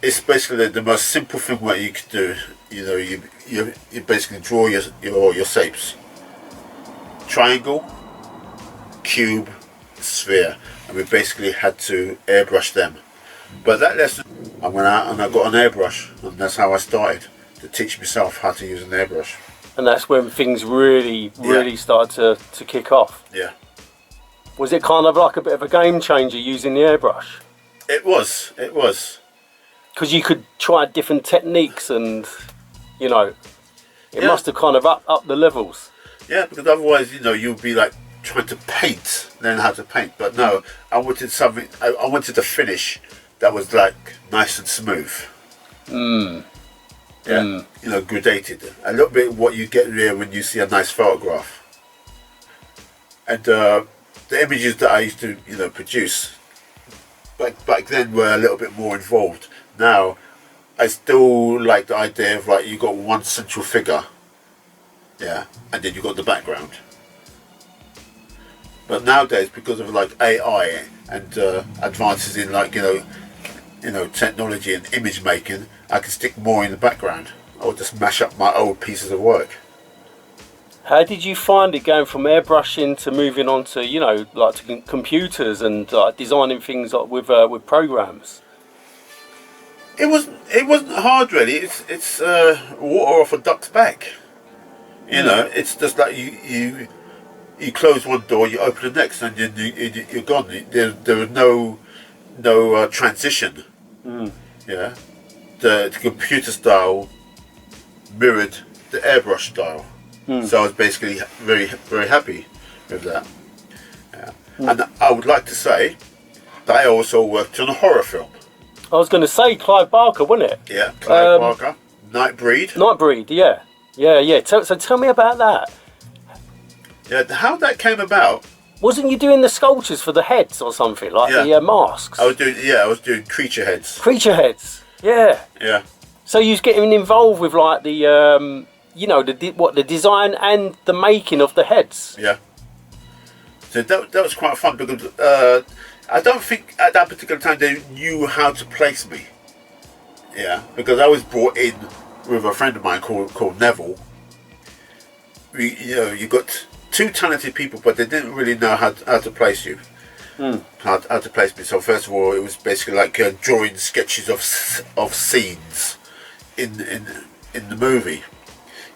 it's basically the most simple thing what you could do. You know, you basically draw your shapes: triangle, cube, sphere, and we basically had to airbrush them. But that lesson, I went out and I got an airbrush, and that's how I started to teach myself how to use an airbrush. And that's when things really started to kick off. Yeah. Was it kind of like a bit of a game changer using the airbrush? It was. Because you could try different techniques, and you know, it Yeah. must have kind of up the levels. Yeah, because otherwise, you know, you'd be like trying to paint, learn how to paint. But no, I wanted something. I wanted a finish that was like nice and smooth. Yeah, you know, gradated. A little bit what you get there when you see a nice photograph. And the images that I used to, you know, produce back then were a little bit more involved. Now, I still like the idea of like you got one central figure, yeah, and then you got the background. But nowadays, because of like AI and advances in like you know technology and image making, I can stick more in the background or just mash up my old pieces of work. How did you find it going from airbrushing to moving on to, you know, like to computers and designing things like with programs? It wasn't hard really. It's water off a duck's back. You know, it's just like you close one door, you open the next, and you're gone. There was no transition. Yeah, the computer style mirrored the airbrush style. So I was basically very happy with that. Yeah. And I would like to say that I also worked on a horror film. I was going to say Clive Barker, wasn't it? Yeah, Clive Barker, Nightbreed. Nightbreed, yeah. So tell me about that. Yeah, how that came about. Wasn't you doing the sculptures for the heads or something, like the masks? I was doing creature heads. Creature heads, yeah. Yeah. So you was getting involved with like the, you know, the design and the making of the heads. Yeah. So that was quite fun because I don't think at that particular time they knew how to place me. Yeah, because I was brought in with a friend of mine called Neville. You got two talented people, but they didn't really know how to place you. How to place me. So first of all, it was basically like drawing sketches of scenes in the movie.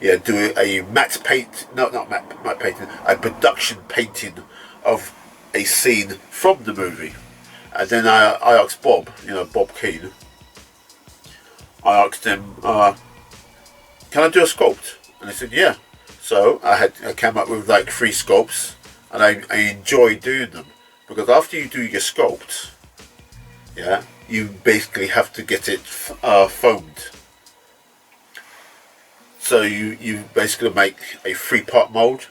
Yeah, do a matte paint, not matte painting, a production painting of a scene from the movie. And then I asked Bob, Bob Keane, I asked him, can I do a sculpt? And he said, yeah. So I came up with like 3 sculpts, and I enjoy doing them, because after you do your sculpt, yeah, you basically have to get it foamed. So you basically make a 3-part mold,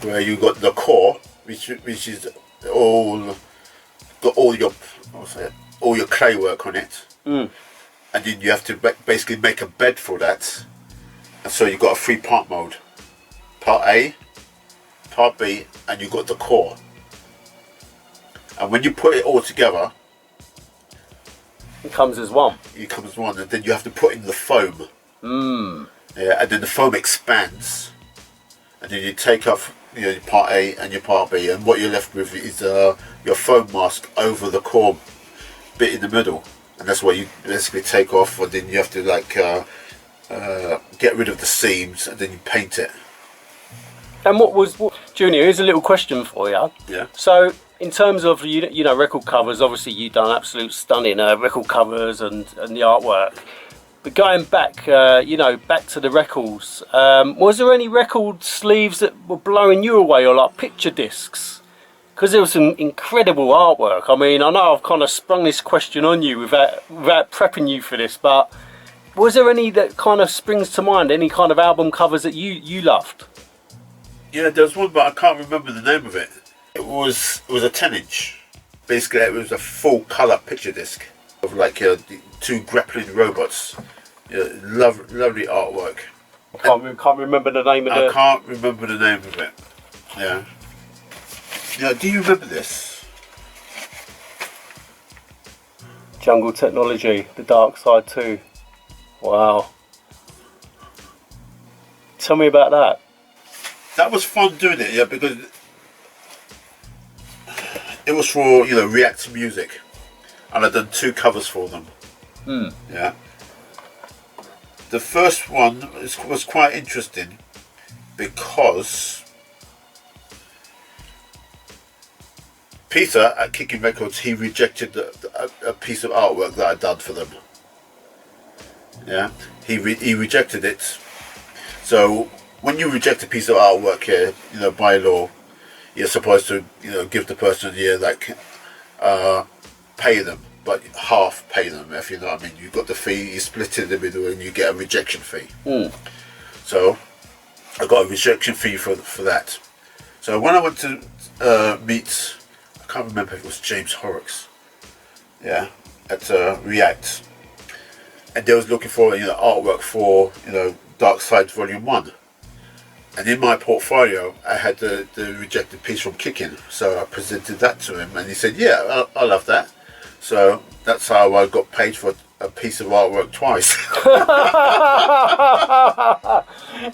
where you got the core, which is got all your clay work on it, and then you have to basically make a bed for that. And so you got a 3-part mold, part A, part B, and you got the core. And when you put it all together, it comes as one. It comes as one, and then you have to put in the foam. Yeah, and then the foam expands, and then you take off your part A and your part B, and what you're left with is your foam mask over the core bit in the middle, and that's what you basically take off, and then you have to like get rid of the seams, and then you paint it. And Junior, here's a little question for you. Yeah. So in terms of you know record covers, obviously you've done absolute stunning record covers and the artwork. But going back, back to the records, was there any record sleeves that were blowing you away, or like picture discs? Because there was some incredible artwork. I mean, I know I've kind of sprung this question on you without prepping you for this, but was there any that kind of springs to mind? Any kind of album covers that you loved? Yeah, there was one, but I can't remember the name of it. It was a 10-inch. Basically, it was a full colour picture disc of like 2 grappling robots. Yeah, lovely artwork. I can't remember the name of it. I can't remember the name of it. Yeah. Yeah, do you remember this? Jungle Technology, the dark side too. Wow. Tell me about that. That was fun doing it, yeah, because it was for, you know, React Music, and I'd done 2 covers for them. Yeah. The first one was quite interesting because Peter at Kicking Records, he rejected a piece of artwork that I'd done for them. Yeah, he rejected it. So when you reject a piece of artwork here, you know, by law, you're supposed to, you know, give the person here, like, pay them, but half pay them, if you know what I mean. You've got the fee, you split it in the middle, and you get a rejection fee. So I got a rejection fee for that. So when I went to meet, I can't remember if it was James Horrocks, yeah, at React, and they was looking for, you know, artwork for, you know, Dark Side Volume 1. And in my portfolio, I had the rejected piece from Kicking, so I presented that to him, and he said, "Yeah, I love that." So that's how I got paid for a piece of artwork twice.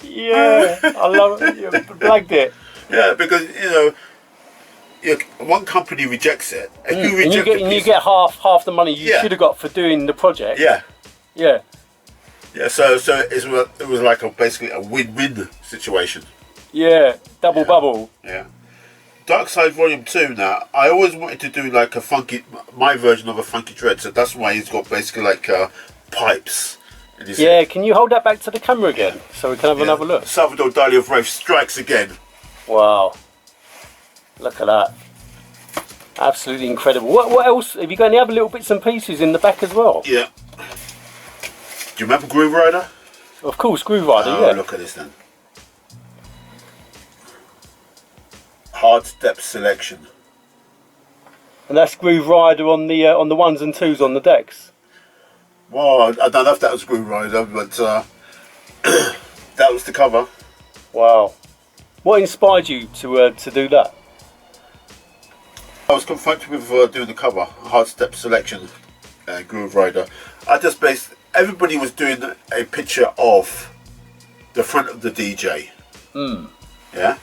Yeah, I love it. You blagged it. Yeah, because, you know, one company rejects it, and you get half the money you should have got for doing the project. Yeah. Yeah. Yeah, so it was like basically a win-win situation. Yeah, double bubble. Yeah. Dark Side Volume 2 now, I always wanted to do like my version of a funky dread, so that's why he's got basically like pipes. Yeah, can you hold that back to the camera again so we can have another look? Salvador Dali of Rave strikes again. Wow. Look at that. Absolutely incredible. What else? Have you got any other little bits and pieces in the back as well? Yeah. Do you remember Groove Rider? Of course, Groove Rider, Oh, yeah. look at this then. Hard Step Selection. And that's Groove Rider on the ones and twos on the decks. Well, I don't know if that was Groove Rider, but that was the cover. Wow. What inspired you to do that? I was confronted with doing the cover, Hard Step Selection, Groove Rider. Everybody was doing a picture of the front of the DJ. Yeah?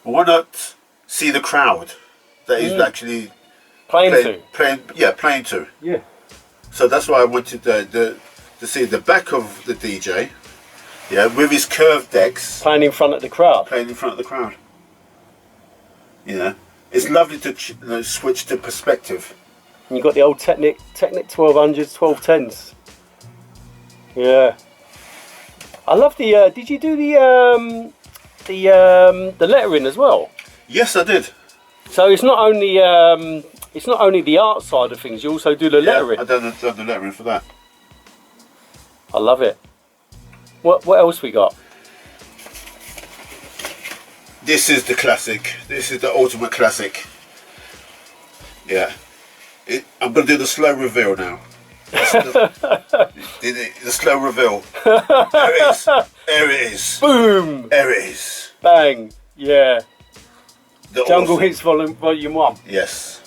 Why not see the crowd that he's actually playing to? Yeah. So that's why I wanted to see the back of the DJ, yeah, with his curved decks. Playing in front of the crowd. Yeah. It's lovely to switch to perspective. And you've got the old Technic 1200s, 1210s. Yeah. I love the. Did you do the lettering as well? Yes, I did. So it's not only the art side of things. You also do the lettering. I done the lettering for that. I love it. What else we got? This is the classic. This is the ultimate classic. Yeah. I'm going to do the slow reveal now. The slow reveal. There it is. There it is. Boom. There it is. Bang. Yeah. The Jungle Hits Volume 1. Yes.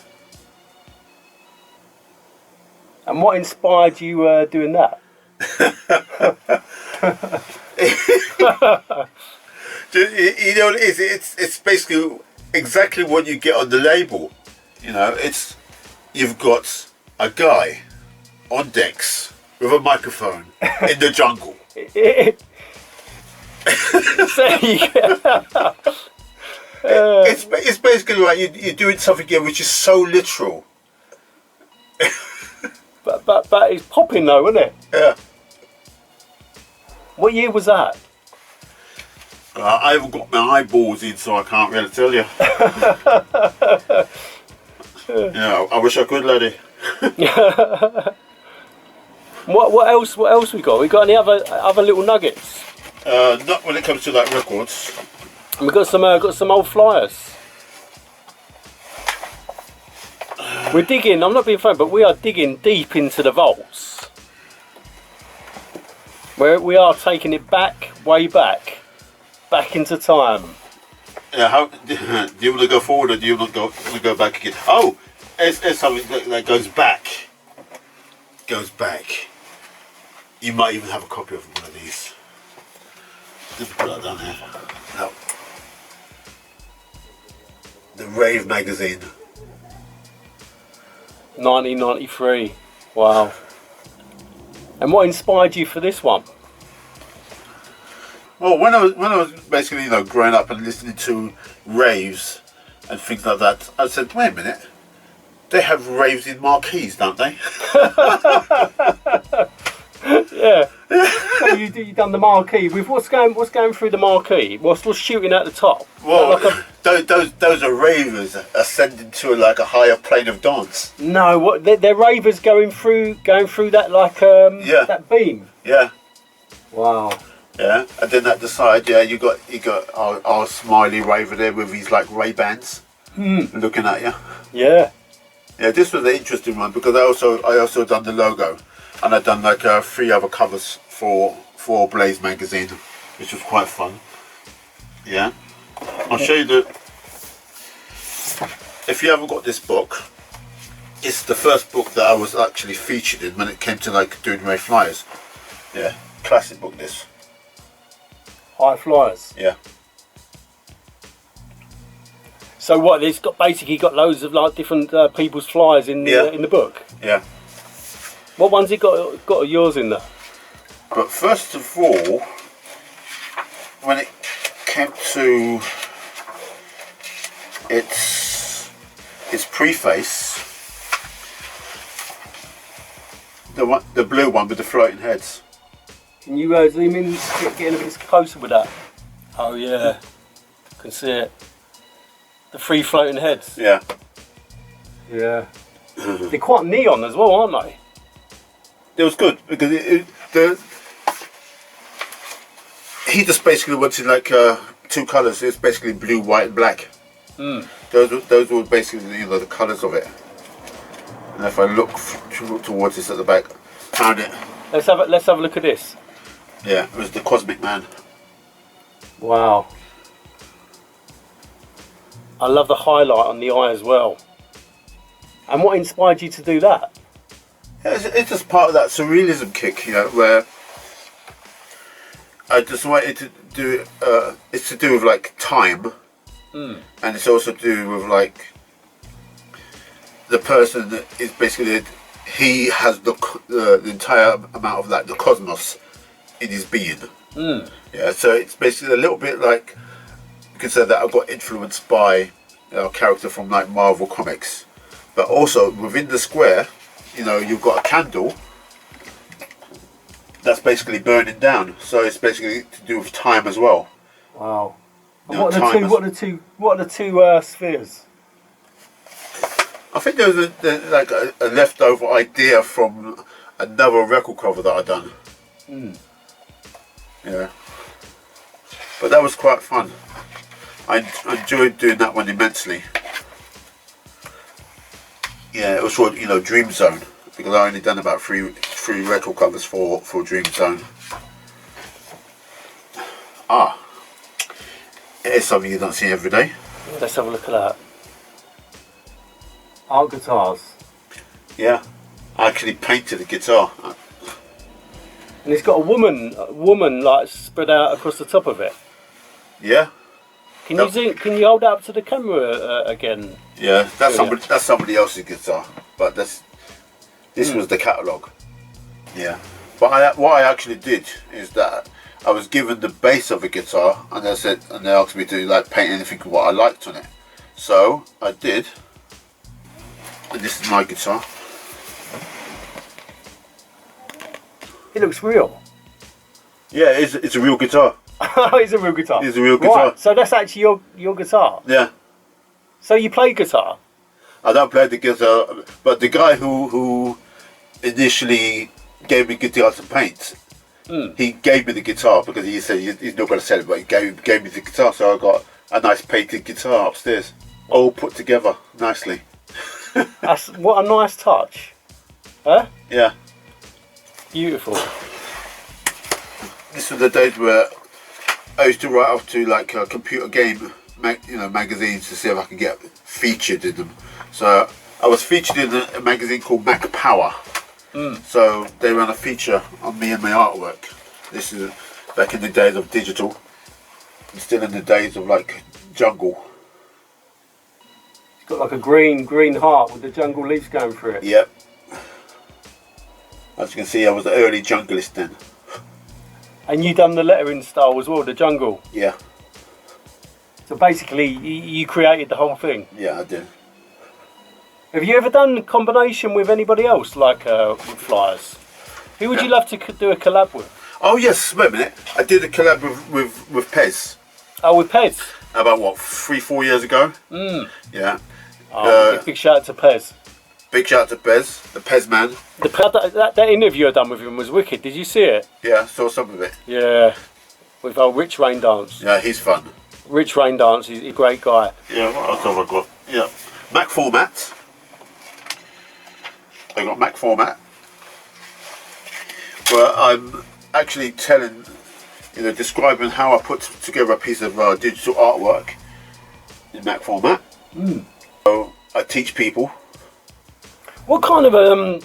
And what inspired you doing that? You know, it's basically exactly what you get on the label. You know, you've got a guy on decks with a microphone in the jungle. It's basically like you're doing something here which is so literal. but it's popping though, isn't it? Yeah. What year was that? I haven't got my eyeballs in, so I can't really tell you. Yeah, I wish I could, laddie. What else we got? We got any other little nuggets? Not when it comes to like records. And we got some old flyers. We're digging. I'm not being funny, but we are digging deep into the vaults. Where we are taking it back, way back into time. Yeah, do you want to go forward or do you want to go back again? Oh, it's something that goes back. goes back. You might even have a copy of one of these. Let me put that down here. No. The Rave magazine. 1993. Wow. And what inspired you for this one? Well, when I was basically, growing up and listening to raves and things like that, I said, wait a minute, they have raves in marquees, don't they? Yeah. So you done the marquee with what's going through the marquee? What's shooting at the top? Well, those are ravers ascending to like a higher plane of dance. No, what they're ravers going through that that beam. Yeah. Wow. Yeah, and then at the side, you got our smiley raver there with his like Ray-Bans looking at you. Yeah. Yeah, this was an interesting one because I also done the logo, and I done like 3 other covers for Blaze magazine, which was quite fun. Yeah, I'll show you if you haven't got this book, it's the first book that I was actually featured in when it came to like doing rave flyers. Yeah, classic book this. High flyers. Yeah. So what? It's basically got loads of like different people's flyers in the book. Yeah. What ones it got yours in there? But first of all, when it came to its preface, the blue one with the floating heads. Can you zoom in, getting a bit closer with that? Oh yeah, can see it. The 3 floating heads. Yeah. Yeah. They're quite neon as well, aren't they? It was good because he just basically wanted like 2 colours. It's basically blue, white, and black. Those were basically the colours of it. And if I look towards this at the back, found it. Let's have a look at this. Yeah, it was the Cosmic Man. Wow. I love the highlight on the eye as well. And what inspired you to do that? Yeah, it's just part of that surrealism kick, where I just wanted to do. It's to do with like time, and it's also to do with like the person that is basically he has the entire amount of like the cosmos in his being. Yeah, so it's basically a little bit like you could say that I got influenced by a character from like Marvel Comics, but also within the square, you've got a candle that's basically burning down. So it's basically to do with time as well. Wow. And what are the two spheres? I think there was a leftover idea from another record cover that I done. Yeah, but that was quite fun. I enjoyed doing that one immensely. Yeah, it was called Dream Zone because I only done about three record covers for Dream Zone. It is something you don't see every day. Let's have a look at that. Art guitars. Yeah, I actually painted a guitar. And it's got a woman like spread out across the top of it. Yeah. Can you hold it up to the camera again? Yeah, that's somebody else's guitar, but this was the catalogue. Yeah, but what I actually did is that I was given the bass of a guitar, and they asked me to like paint anything what I liked on it. So I did, and this is my guitar. It looks real. Yeah, it's a real guitar. It's a real guitar. It's a real guitar. Right, so that's actually your guitar. Yeah. So you play guitar? I don't play the guitar, but the guy who initially gave me guitar to paint, he gave me the guitar because he said he's not going to sell it, but he gave me the guitar, so I got a nice painted guitar upstairs, all put together nicely. What a nice touch. Huh? Yeah. Beautiful. This was the days where I used to write off to like a computer game magazines to see if I could get featured in them. So I was featured in a magazine called Mac Power, So they ran a feature on me and my artwork. This is back in the days of digital. And still in the days of like jungle. It's got like a green heart with the jungle leaves going through it. Yep. As you can see, I was the early junglist then. And you done the lettering style as well, the jungle. Yeah. So basically, you created the whole thing. Yeah, I did. Have you ever done a combination with anybody else, like with flyers? Who would you love to do a collab with? Oh yes, wait a minute. I did a collab with Pez. Oh, with Pez? About what, 3-4 years ago? Yeah. Oh, big shout out to Pez. Big shout out to Pez, the Pez man. That interview I done with him was wicked. Did you see it? Yeah, I saw some of it. Yeah. With our Rich Rain Dance. Yeah, he's fun. Rich Rain Dance, he's a great guy. Yeah, what else have I got? Yeah. Mac format. I got Mac format. But I'm actually telling, describing how I put together a piece of digital artwork in Mac format. So I teach people. What kind of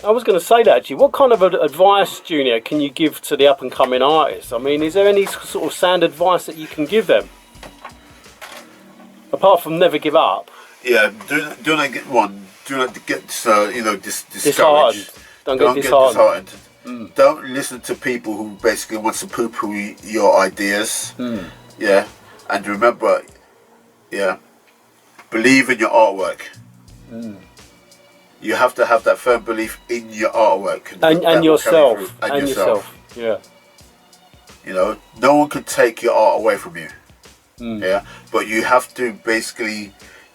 I was going to say that actually. What kind of advice, Junior, can you give to the up and coming artists? I mean, is there any sort of sound advice that you can give them? Apart from never give up. Yeah, do not get discouraged. Disheartened. Don't get disheartened. Don't listen to people who basically want to poo-poo your ideas. Yeah, and remember, believe in your artwork. You have to have that firm belief in your artwork and yourself. And yourself. Yeah. No one can take your art away from you. Yeah, but you have to basically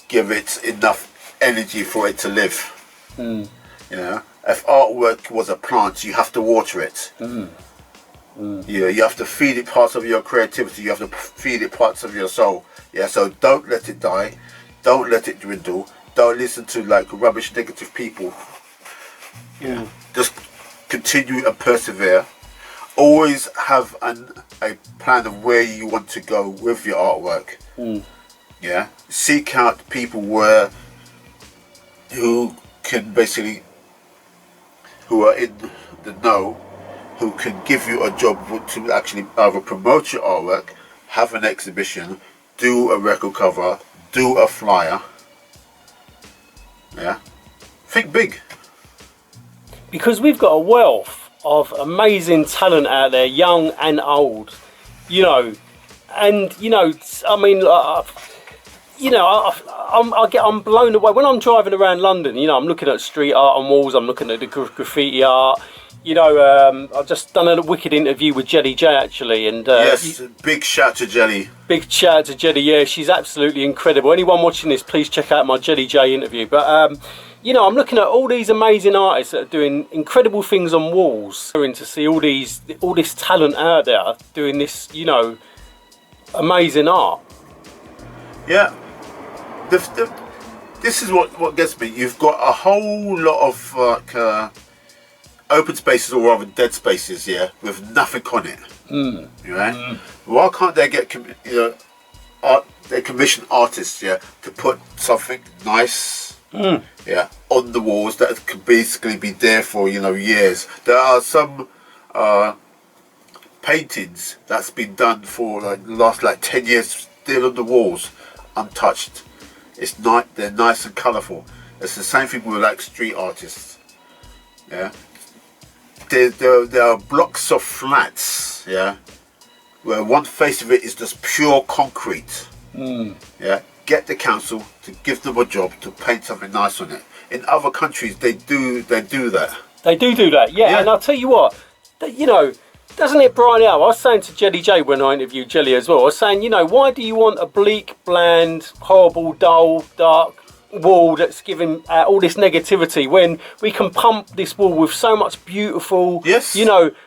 give it enough energy for it to live. If artwork was a plant, you have to water it. You have to feed it parts of your creativity. You have to feed it parts of your soul. Yeah, so don't let it die. Don't let it dwindle. Don't listen to like rubbish, negative people. Yeah, just continue and persevere. Always have a plan of where you want to go with your artwork. Yeah, seek out people who are in the know, who can give you a job to actually either promote your artwork, have an exhibition, do a record cover, do a flyer. Yeah, think big. Because we've got a wealth of amazing talent out there, young and old, and I mean, I'm blown away when I'm driving around London. I'm looking at street art on walls. I'm looking at the graffiti art. I've just done a wicked interview with Jelly J actually, and yes, big shout to Jelly. Big shout out to Jelly. Yeah, she's absolutely incredible. Anyone watching this, please check out my Jelly J interview. But I'm looking at all these amazing artists that are doing incredible things on walls, and to see all this talent out there doing this, amazing art. Yeah, this is what gets me. You've got a whole lot of open spaces, or rather dead spaces, with nothing on it. Right? Why can't they get they commission artists, to put something nice, on the walls that could basically be there for years. There are some paintings that's been done for like the last 10 years, still on the walls, untouched. They're nice and colourful. It's the same thing with like street artists. Yeah, there are blocks of flats, where one face of it is just pure concrete. Yeah, get the council to give them a job to paint something nice on it. In other countries, they do that. They do that, yeah. And I'll tell you what, doesn't it brighten out? I was saying to Jelly J when I interviewed Jelly as well, I was saying, why do you want a bleak, bland, horrible, dull, dark wall that's giving out all this negativity when we can pump this wall with so much beautiful,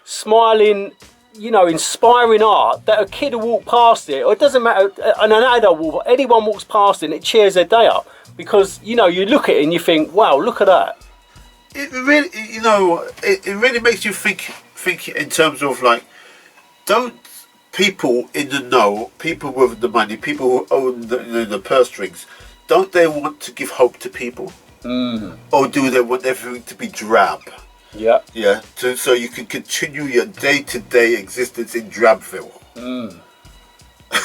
smiling, inspiring art that a kid will walk past it, or it doesn't matter, and an adult anyone walks past it and it cheers their day up, because you look at it and you think, wow, look at that. It really, it really makes you think in terms of like, don't people in the know, people with the money, people who own the purse strings, don't they want to give hope to people? Or do they want everything to be drab? Yeah. Yeah, so you can continue your day-to-day existence in Drabville.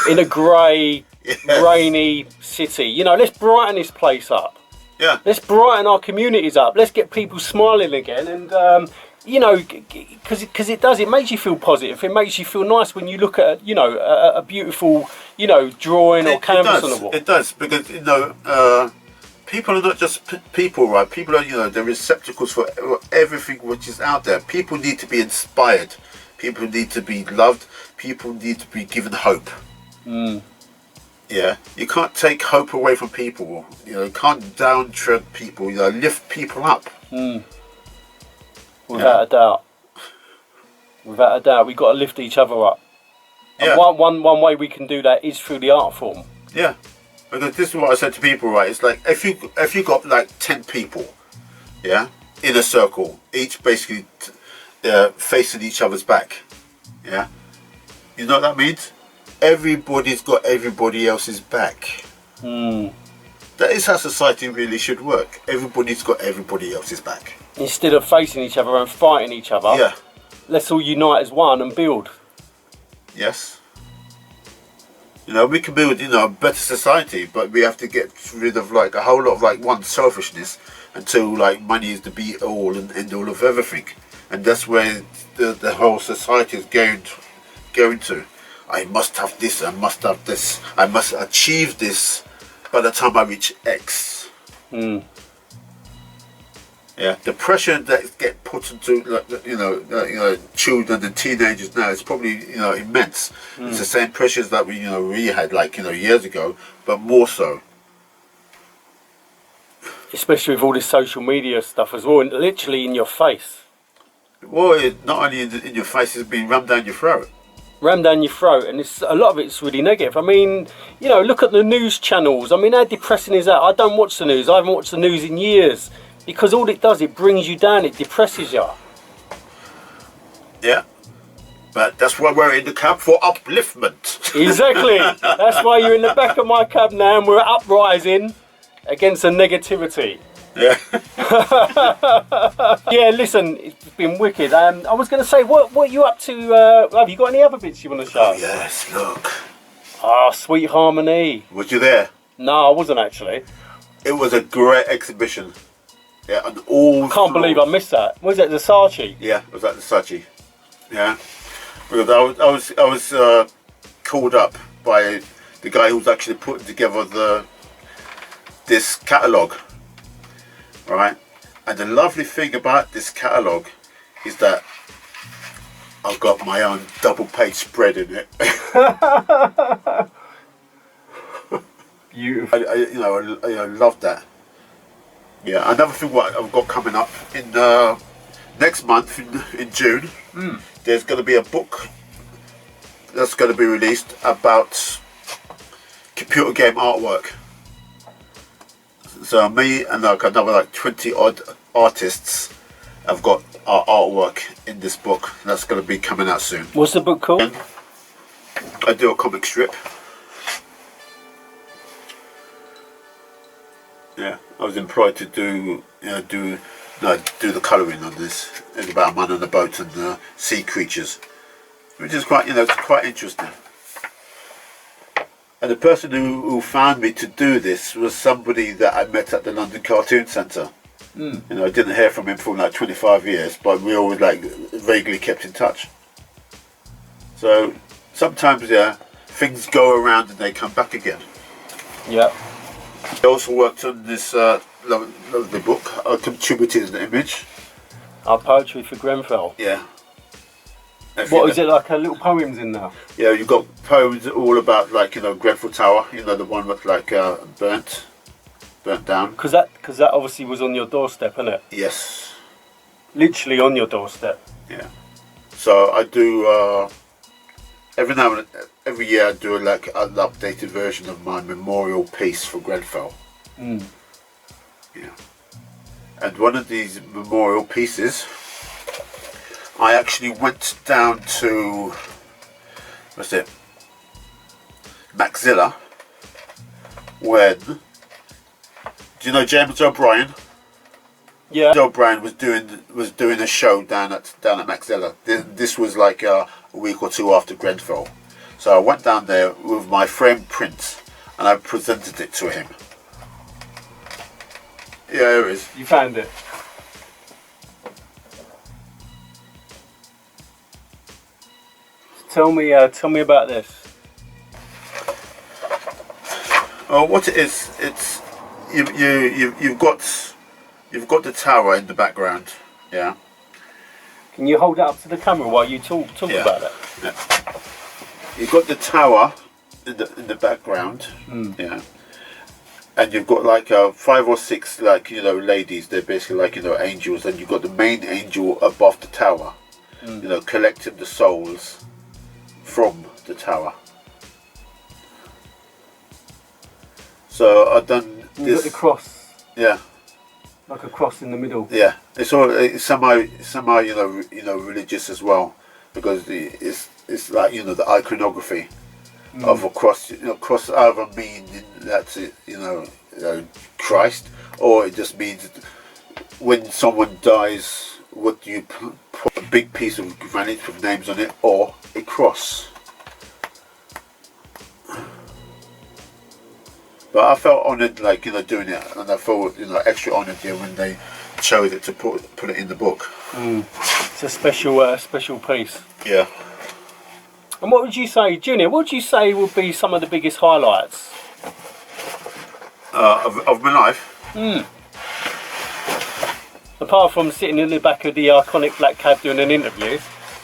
In a grey, Yes. rainy city. You know, let's brighten this place up. Yeah. Let's brighten our communities up. Let's get people smiling again. And, you know, because it does. It makes you feel positive. It makes you feel nice when you look at, you know, a beautiful, you know, drawing or canvas on the wall. It does, because, you know, people are not just people, right? People are, you know, they're receptacles for everything which is out there. People need to be inspired. People need to be loved. People need to be given hope. Yeah, you can't take hope away from people. You know, you can't downtread people. You know, lift people up. Without a doubt. Without a doubt, we've got to lift each other up. Yeah. And one way we can do that is through the art form. Yeah, because this is what I said to people, right? It's like if you got like 10 people, yeah, in a circle, each basically facing each other's back, yeah. You know what that means? Everybody's got everybody else's back. That is how society really should work. Everybody's got everybody else's back. Instead of facing each other and fighting each other, Yeah. let's all unite as one and build. Yes. You know, we can build, you know, a better society, but we have to get rid of like a whole lot of like one selfishness until like money is the be all and end all of everything, and that's where the whole society is going to. I must have this. I must have this. I must achieve this by the time I reach X. Yeah, the pressure that get put into, like, you know, children and teenagers now is probably, you know, immense. It's the same pressures that we had like, you know, years ago, but more so. Especially with all this social media stuff as well, and literally in your face. Well, not only in your face, it's being rammed down your throat. Rammed down your throat, and it's a lot of it's really negative. I mean, you know, look at the news channels. I mean, how depressing is that? I don't watch the news. I haven't watched the news in years. Because all it does, it brings you down, it depresses you. Yeah, but that's why we're in the cab, for upliftment. Exactly. That's why you're in the back of my cab now, and we're uprising against the negativity. Yeah. Yeah, listen, it's been wicked. I was going to say, what are you up to? Have you got any other bits you want to show? Oh, yes, look. Ah, Sweet Harmony. Was you there? No, I wasn't actually. It was a great exhibition. Yeah, and all. Can't believe I missed that. Was it the Saatchi? Yeah, it was at the Saatchi. Yeah, because I was called up by the guy who was actually putting together this catalogue, right? And the lovely thing about this catalogue is that I've got my own double-page spread in it. Beautiful. I love that. Yeah, another thing what I've got coming up in next month in June, there's going to be a book that's going to be released about computer game artwork. So me and like another like 20 odd artists have got our artwork in this book. That's going to be coming out soon. What's the book called? And I do a comic strip. Yeah, I was employed to do the colouring on this. It's about a man on a boat and sea creatures, which is quite quite interesting. And the person who found me to do this was somebody that I met at the London Cartoon Centre. You know, I didn't hear from him for like 25 years, but we always like vaguely kept in touch. So sometimes, yeah, things go around and they come back again. Yeah. I also worked on this lovely book. I contributed an image. Our poetry for Grenfell. Yeah. What is it, like little poems in there? Yeah, you've got poems all about like, you know, Grenfell Tower. You know, the one that's like burnt down. Because that obviously was on your doorstep, isn't it? Yes. Literally on your doorstep. Yeah. So I do every year I do like an updated version of my memorial piece for Grenfell. Yeah. And one of these memorial pieces, I actually went down to Maxilla when, do you know James O'Brien? Yeah. Joe Bryan was doing a show down at Maxella. This was like a week or two after Grenfell. So I went down there with my framed print and I presented it to him. Yeah, here it is. You found it. Tell me about this. Oh, what it is? It's you've got the tower in the background. Yeah. Can you hold that up to the camera while you talk about it? Yeah. You've got the tower in the background. Yeah. And you've got like 5 or 6 ladies. They're basically like angels, and you've got the main angel above the tower. Collecting the souls from the tower. So I've done this. You've got the cross. Yeah. Like a cross in the middle. Yeah. It's somehow religious as well, because it's like the iconography of a cross. Cross either meaning that's Christ, or it just means when someone dies, what do you put a big piece of granite with names on it, or a cross. But I felt honoured, doing it, and I felt extra honoured when they chose it to put it in the book. It's a special piece. Yeah. And what would you say, Junior? What would you say would be some of the biggest highlights of my life? Apart from sitting in the back of the iconic black cab doing an interview.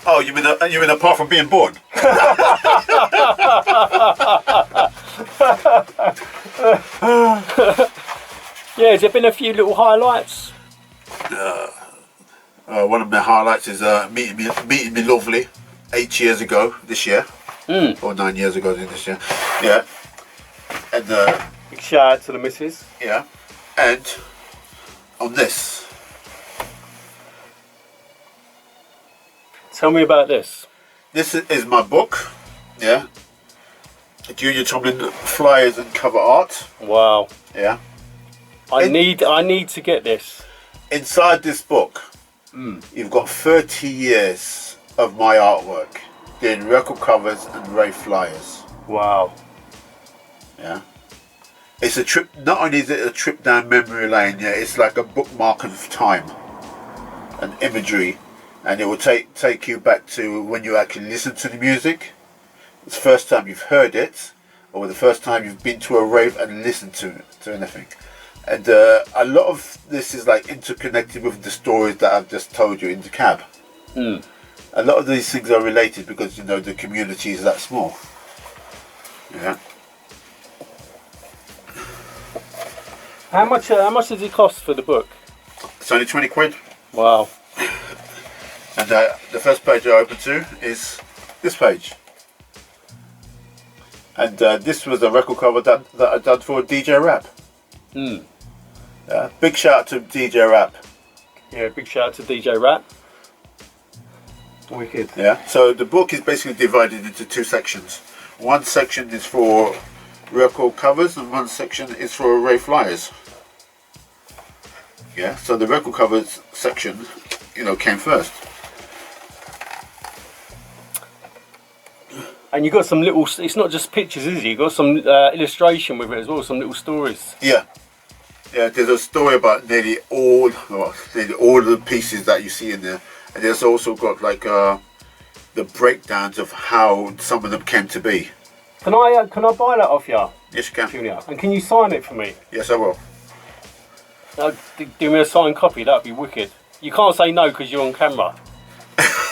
Oh, you mean apart from being born? Yeah, has there been a few little highlights? One of my highlights is meeting me lovely 8 years ago this year, or 9 years ago this year. Yeah, and big shout out to the missus. Yeah, and on this. Tell me about this. This is my book. Yeah. Junior Tomlin flyers and cover art. Wow. Yeah. I need to get this. Inside this book, you've got 30 years of my artwork, doing record covers and Rave flyers. Wow. Yeah. It's a trip. Not only is it a trip down memory lane, yeah, it's like a bookmark of time and imagery, and it will take you back to when you actually listen to the music. It's the first time you've heard it, or the first time you've been to a rave and listened to anything. And a lot of this is interconnected with the stories that I've just told you in the cab. A lot of these things are related because the community is that small. Yeah. How much does it cost for the book? It's only 20 quid. Wow. And the first page I open to is this page. And this was a record cover that I done for DJ Rap. Big shout out to DJ Rap. Yeah, big shout out to DJ Rap. Wicked. Yeah. So the book is basically divided into 2 sections. One section is for record covers and one section is for Rave flyers. Yeah. So the record covers section, came first. And you got some little. It's not just pictures, is it? You got some illustration with it as well. Some little stories. Yeah. Yeah. There's a story about nearly all the pieces that you see in there, and there's also got the breakdowns of how some of them came to be. Can I buy that off you? Yes, you can. Junior. And can you sign it for me? Yes, I will. Do me a signed copy. That'd be wicked. You can't say no because you're on camera.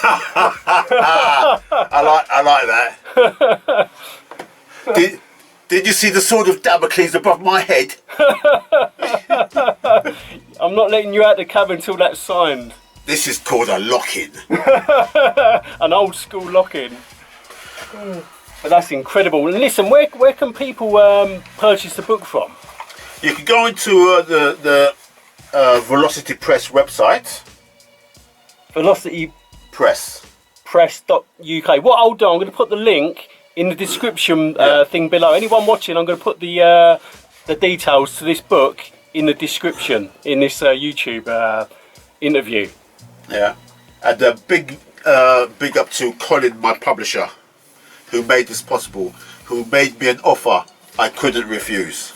I like that. Did you see the sword of Damocles above my head? I'm not letting you out the cab until that's signed. This is called a lock-in. An old school lock-in. But that's incredible. And listen, where can people purchase the book from? You can go into the Velocity Press website. Velocity Press.uk. What I'll do, I'm going to put the link in the description thing below. Anyone watching, I'm going to put the details to this book in the description in this YouTube interview. Yeah, and a big up to Colin, my publisher, who made this possible, who made me an offer I couldn't refuse.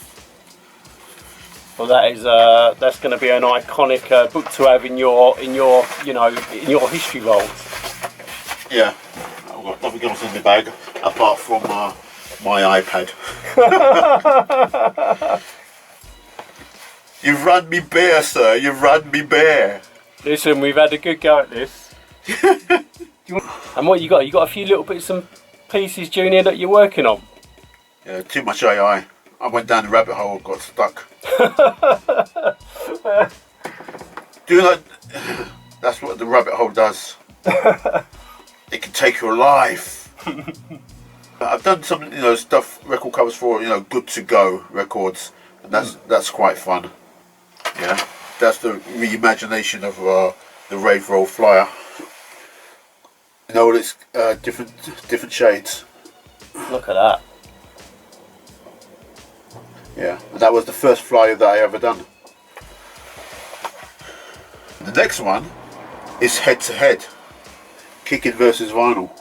Well, that's going to be an iconic book to have in your history vault. Yeah, I've got nothing else in the bag apart from my iPad. You've run me bare, sir. You've run me bare. Listen, we've had a good go at this. And what you got? You got a few little bits and pieces, Junior, that you're working on? Yeah, too much AI. I went down the rabbit hole, got stuck. Do not. That's what the rabbit hole does. It can take your life. I've done some, stuff, record covers for, Good to Go records, and that's quite fun. Yeah, that's the reimagination of the Rave roll flyer. All its different shades. Look at that. Yeah, and that was the first flyer that I ever done. The next one is head to head, kicking versus vinyl.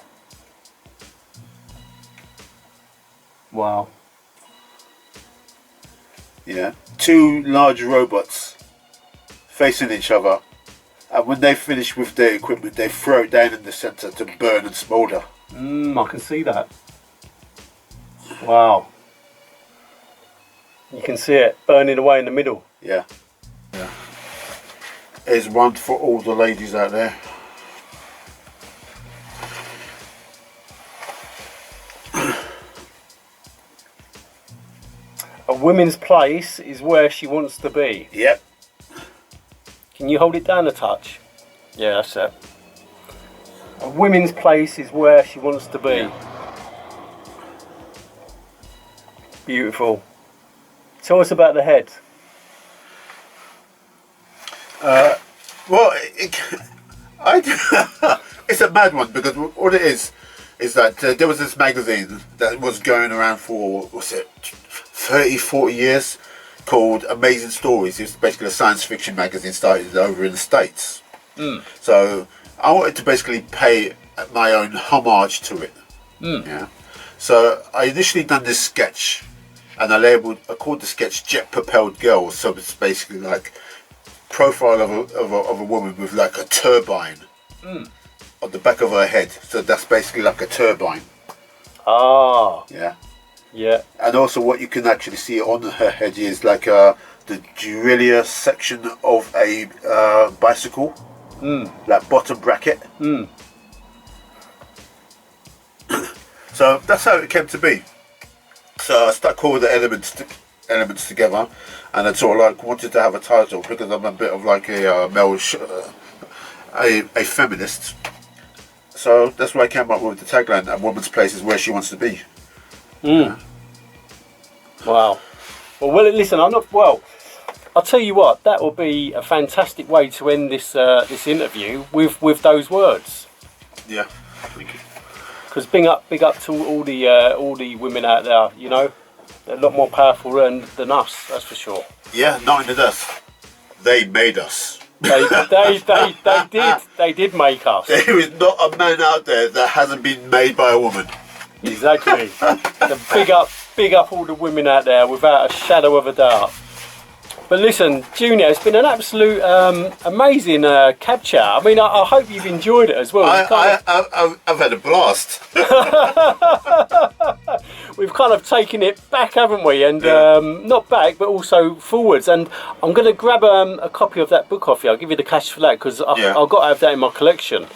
Wow. Yeah, two large robots facing each other, and when they finish with their equipment, they throw it down in the centre to burn and smoulder. I can see that. Wow. You can see it burning away in the middle. Yeah. Here's one for all the ladies out there. A woman's place is where she wants to be. Yep. Can you hold it down a touch? Yeah, that's it. A woman's place is where she wants to be. Yeah. Beautiful. Tell us about the head. Well, it's a mad one, because what it is that there was this magazine that was going around for, 30, 40 years, called Amazing Stories. It's basically a science fiction magazine started over in the States. So I wanted to basically pay my own homage to it. Yeah. So I initially done this sketch, and I called the sketch Jet Propelled Girls. So it's basically like profile of a woman with like a turbine on the back of her head. So that's basically like a turbine. Ah. Yeah. Yeah. And also what you can actually see on her head is like the derailleur section of a bicycle. Like bottom bracket. So that's how it came to be. So I started calling the elements together, and I sort of like wanted to have a title, because I'm a bit of like a male, a feminist. So that's why I came up with the tagline: "A woman's place is where she wants to be." Wow. Well, listen, I'll tell you what. That will be a fantastic way to end this this interview with those words. Yeah. Thank you. Because big up to all the women out there. They're a lot more powerful than us. That's for sure. Yeah, not only us, they made us. They did make us. There is not a man out there that hasn't been made by a woman. Exactly. So big up all the women out there without a shadow of a doubt. But listen, Junior, it's been an absolute amazing cab chat. I mean, I hope you've enjoyed it as well. I've had a blast. We've kind of taken it back, haven't we? And not back, but also forwards. And I'm going to grab a copy of that book off you. I'll give you the cash for that, because I've got to have that in my collection.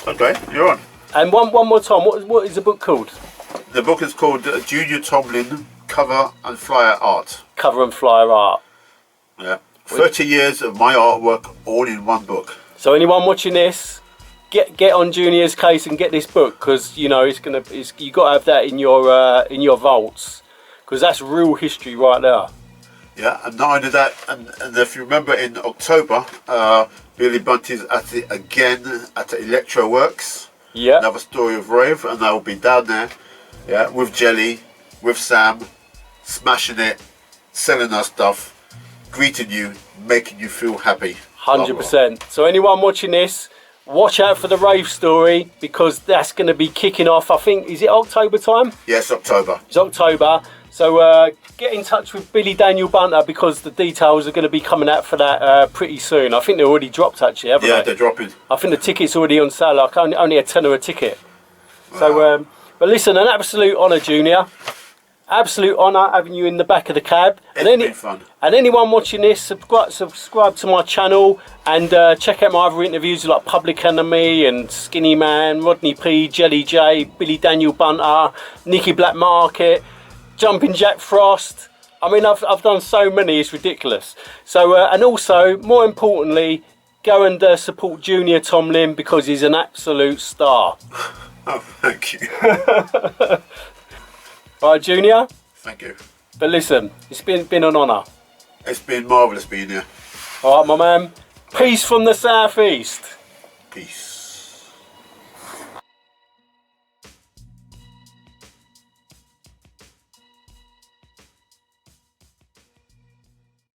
Okay, you're on. And one more time, what is the book called? The book is called Junior Tomlin, Cover and Flyer Art. Cover and Flyer Art. Yeah, 30 years of my artwork all in one book. So anyone watching this, get on Junior's case and get this book, because you got to have that in your vaults, because that's real history right there. Yeah, and not only that, and if you remember in October, Billy Bunty's at it again at the Electro Works. Yeah. Another story of Rave, and I will be down there, yeah, with Jelly, with Sam, smashing it, selling our stuff. greeting you, making you feel happy. 100%. So anyone watching this, watch out for the rave story, because that's going to be kicking off. I think, is it October time? Yes, October. It's October. So get in touch with Billy Daniel Bunter, because the details are going to be coming out for that pretty soon. I think they're already dropped, actually, haven't they? Yeah, they're dropping. I think the ticket's already on sale. Like only a tenner a ticket. Wow. So, but listen, an absolute honour, Junior. Absolute honour having you in the back of the cab. It's been fun. And anyone watching this, subscribe to my channel and check out my other interviews like Public Enemy and Skinny Man, Rodney P, Jelly J, Billy Daniel Bunter, Nicky Black Market, Jumping Jack Frost. I mean, I've done so many, it's ridiculous. So, and also, more importantly, go and support Junior Tomlin, because he's an absolute star. Oh, thank you. Right, Junior? Thank you. But listen, it's been an honour. It's been marvellous being here. Alright, my man. Peace from the southeast. Peace.